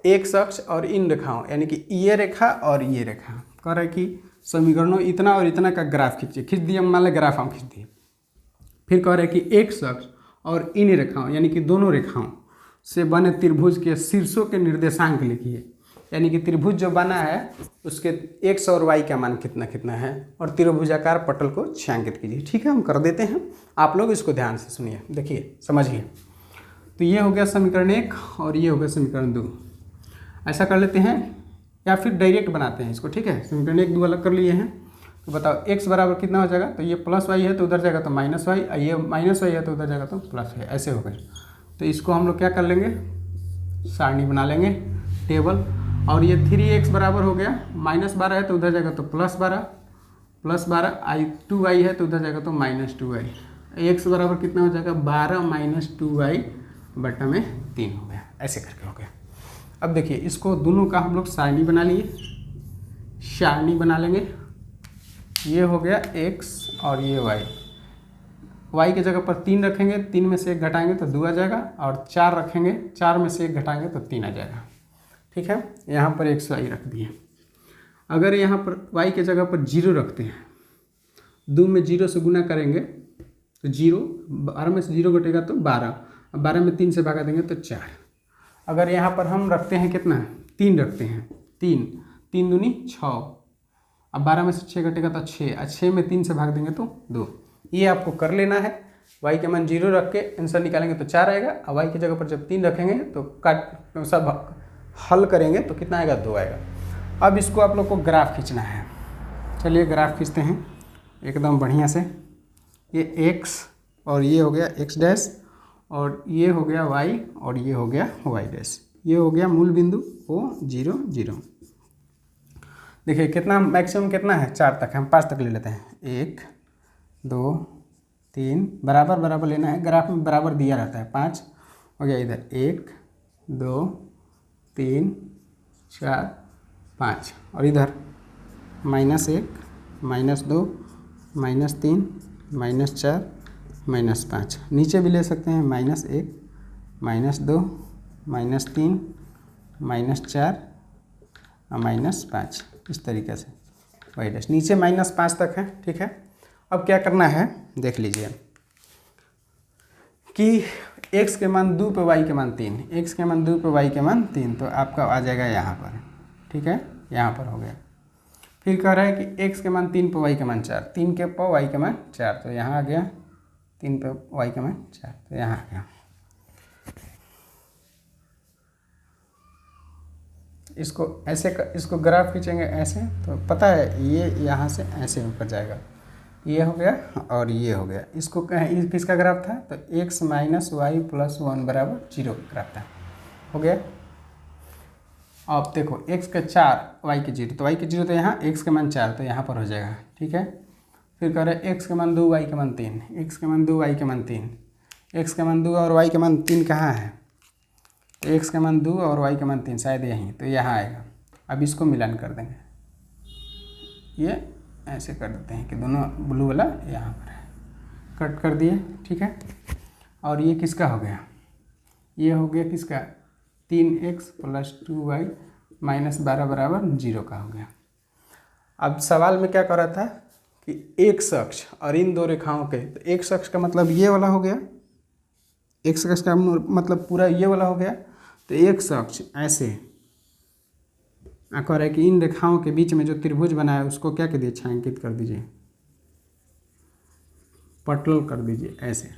एक अक्ष और इन रेखाओं, यानी कि ये रेखा और ये रेखा। कह रहा है कि समीकरणों इतना और इतना का ग्राफ खींचिए। खींच दिए, मान लें ग्राफ हम खींच दिए। फिर कह रहे हैं कि एक अक्ष और इन रेखाओं, यानी कि दोनों रेखाओं से बने त्रिभुज के शीर्षों के निर्देशांक लिखिए। यानी कि त्रिभुज जो बना है उसके x और y का मान कितना कितना है, और त्रिभुजाकार पटल को छायांकित कीजिए। ठीक है, हम कर देते हैं, आप लोग इसको ध्यान से सुनिए, देखिए, समझिए। तो ये हो गया समीकरण 1 और ये हो गया समीकरण 2। ऐसा कर लेते हैं या फिर डायरेक्ट बनाते हैं इसको। ठीक है, समीकरण 1 2 अलग कर लिए हैं। तो बताओ x बराबर कितना हो जाएगा? तो ये +y है तो उधर जाएगा तो -y, ये -y है तो उधर जाएगा तो +y, ऐसे हो गए। तो इसको हम लोग क्या कर लेंगे, सारणी बना लेंगे, टेबल। और ये 3x बराबर हो गया, -12 है तो उधर जाएगा तो +12, +12 2y है तो उधर जाएगा तो -2y। x बराबर कितना हो जाएगा? 12 - 2y बटा में 3 हो गया, ऐसे करके हो गया। अब देखिए, इसको दोनों का हम लोग सारणी बना लिए, सारणी बना लेंगे। ये हो गया x और ये y की जगह पर 3 रखेंगे, 3 में से 1 घटाएंगे तो 2 आ जाएगा, और 4 रखेंगे, 4 में से 1 घटाएंगे तो 3 आ जाएगा। ठीक है, यहाँ पर x y रख दिए। अगर यहाँ पर y की जगह पर 0 रखते हैं, 2 में 0 से गुना करेंगे तो 0, 12 में से 0 घटेगा तो 12, अब 12 में 3 से भागा देंगे तो 4। अगर यहाँ पर हम रखते हैं कितना, 3 रखते हैं, 3 दूनी 6, अब 12 में से 6 घटेगा तो 6, और 6 में 3 से भाग देंगे तो 2। ये आपको कर लेना है। y के मान 0 रख के आंसर निकालेंगे तो 4 आएगा, और y की जगह पर जब 3 रखेंगे तो काट सब हल करेंगे तो कितना आएगा? 2 आएगा। अब इसको आप लोग को ग्राफ खींचना है। चलिए ग्राफ खींचते हैं एकदम बढ़िया से। ये x और ये हो गया x डैश, और ये हो गया y और ये हो गया y डैश। ये हो गया मूल बिंदु O 0 0। देखिए कितना मैक्सिमम कितना है? 4 तक है, हम 5 तक ले लेते हैं। 1 2 3 बराबर बराबर लेना है, ग्राफ में बराबर दिया रहता है। 5 हो गया इधर, 1 2 3 4 5, और इधर -1 -2 -3 -4 -5। नीचे भी ले सकते हैं, -1 -2 -3 -4 और -5 इस तरीके से वाई डैश, नीचे -5 तक है। ठीक है, अब क्या करना है देख लीजिए कि x के मान 2 पे y के मान 3, x के मान 2 पे y के मान 3, तो आपका आ जाएगा यहाँ पर। ठीक है, यहाँ पर हो गया। फिर कह रहा है कि x के मान 3 पे y के मान 4, 3 के पे y के मान 4, तो यहाँ आ गया 3 पे y के मान 4, तो यहाँ आ गया। इसको ऐसे इसको ग्राफ खींचेंगे ऐसे, तो पता है ये यहाँ से ऐसे ऊपर जाएगा, ये हो गया और ये हो गया। इसको किसका ग्राफ था, तो x - y + 1 = 0 ग्राफ था, हो गया। अब देखो x के 4 y के 0, तो y के 0 तो यहाँ, x के मान 4 तो यहाँ पर हो जाएगा। ठीक है, फिर कह रहे x के मान 2 y के मान 3, x के मान 2 y के मान 3, x के मान 2 और y के मान 3 कहाँ है, तो x के मान 2 और y के मान 3 शायद यहीं, तो यहाँ आएगा। अब इसको मिलान कर देंगे, ये ऐसे कर देते हैं कि दोनों ब्लू वाला यहाँ पर है, कट कर दिए। ठीक है, और ये किसका हो गया, ये हो गया किसका, 3x + 2y - 12 = 0 का हो गया। अब सवाल में क्या कर रहा था कि एक अक्ष और इन दो रेखाओं के, तो एक अक्ष का मतलब ये वाला हो गया, एक अक्ष का मतलब पूरा ये वाला हो गया, तो एक अक्ष ऐसे कह रहा है कि इन रेखाओं के बीच में जो त्रिभुज बना है उसको क्या कर दिए, छायांकित कर दीजिए, पटल कर दीजिए ऐसे।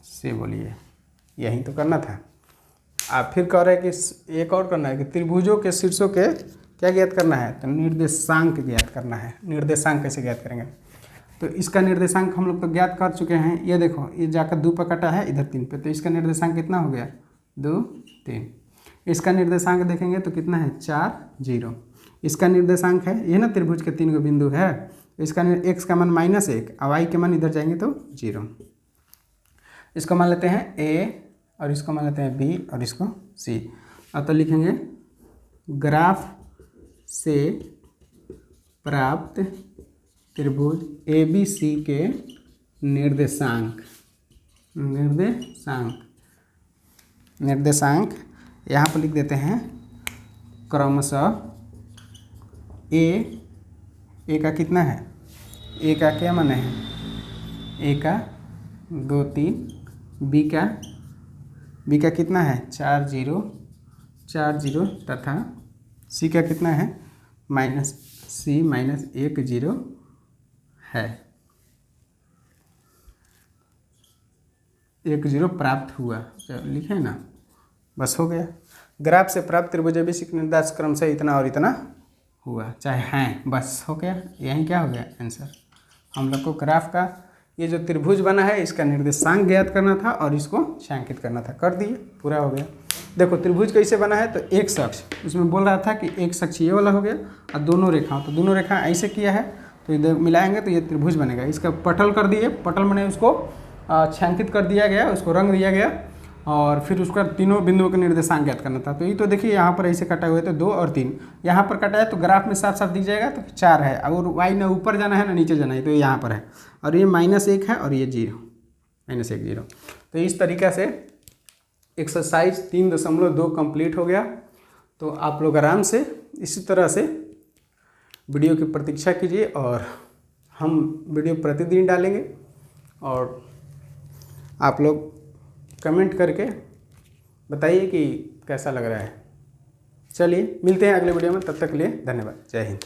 से बोलिए, यही तो करना था। आप फिर कह रहे हैं कि एक और करना है कि त्रिभुजों के शीर्षों के क्या ज्ञात करना है, तो निर्देशांक ज्ञात करना है। निर्देशांक कैसे ज्ञात करेंगे, तो इसका निर्देशांक हम लोग तो ज्ञात कर चुके हैं। ये देखो, ये जाकर 2 पर कटा है, इधर 3 पे, तो इसका निर्देशांक कितना हो गया, 2 3। इसका निर्देशांक देखेंगे तो कितना है, 4 0। इसका निर्देशांक है ये ना, त्रिभुज के 3 बिंदु है, इसका x का मान -1 और y के मान इधर जाएंगे तो 0। इसको मान लेते हैं a और इसको मान लेते हैं b और इसको c। अब तो लिखेंगे ग्राफ से प्राप्त त्रिभुज ABC के निर्देशांक यहाँ पर लिख देते हैं क्रमशः a का कितना है, a का क्या मान है, a का 2 3, b का कितना है 4 0 तथा c का कितना है -1 0 है, 1 0 प्राप्त हुआ। चलो लिखे ना, बस हो गया। ग्राफ से प्राप्त त्रिभुज ABC के निर्देश क्रम से इतना और इतना हुआ, चाहे हैं, बस हो गया। यही क्या हो गया आंसर। हम लोग को ग्राफ का ये जो त्रिभुज बना है इसका निर्देशांक ज्ञात करना था और इसको छायांकित करना था, कर दिए, पूरा हो गया। देखो त्रिभुज कैसे बना है, तो एक अक्ष उसमें बोल रहा था कि एक अक्ष ये वाला हो गया और दोनों रेखाओं, तो दोनों रेखा ऐसे किया है, तो इधर मिलाएंगे तो ये त्रिभुज बनेगा। इसका पटल कर दिए, पटल बने उसको छायांकित कर दिया गया, उसको रंग दिया गया और फिर उसका तीनों बिंदुओं का निर्देशांक ज्ञात करना था। तो ये तो देखिए यहाँ पर ऐसे कटा हुआ है, तो 2 और 3 यहाँ पर कटा है, तो ग्राफ में साफ साफ दिख जाएगा, तो 4 है और y ना ऊपर जाना है ना नीचे जाना है, तो यहाँ पर है और ये -1 है और ये 0 -1 0। तो इस तरीक़ा से एक्सरसाइज 3.2 कंप्लीट हो गया। तो आप लोग आराम से इसी तरह से वीडियो की प्रतीक्षा कीजिए और हम वीडियो प्रतिदिन डालेंगे और आप लोग कमेंट करके बताइए कि कैसा लग रहा है। चलिए मिलते हैं अगले वीडियो में, तब तक के लिए धन्यवाद, जय हिंद।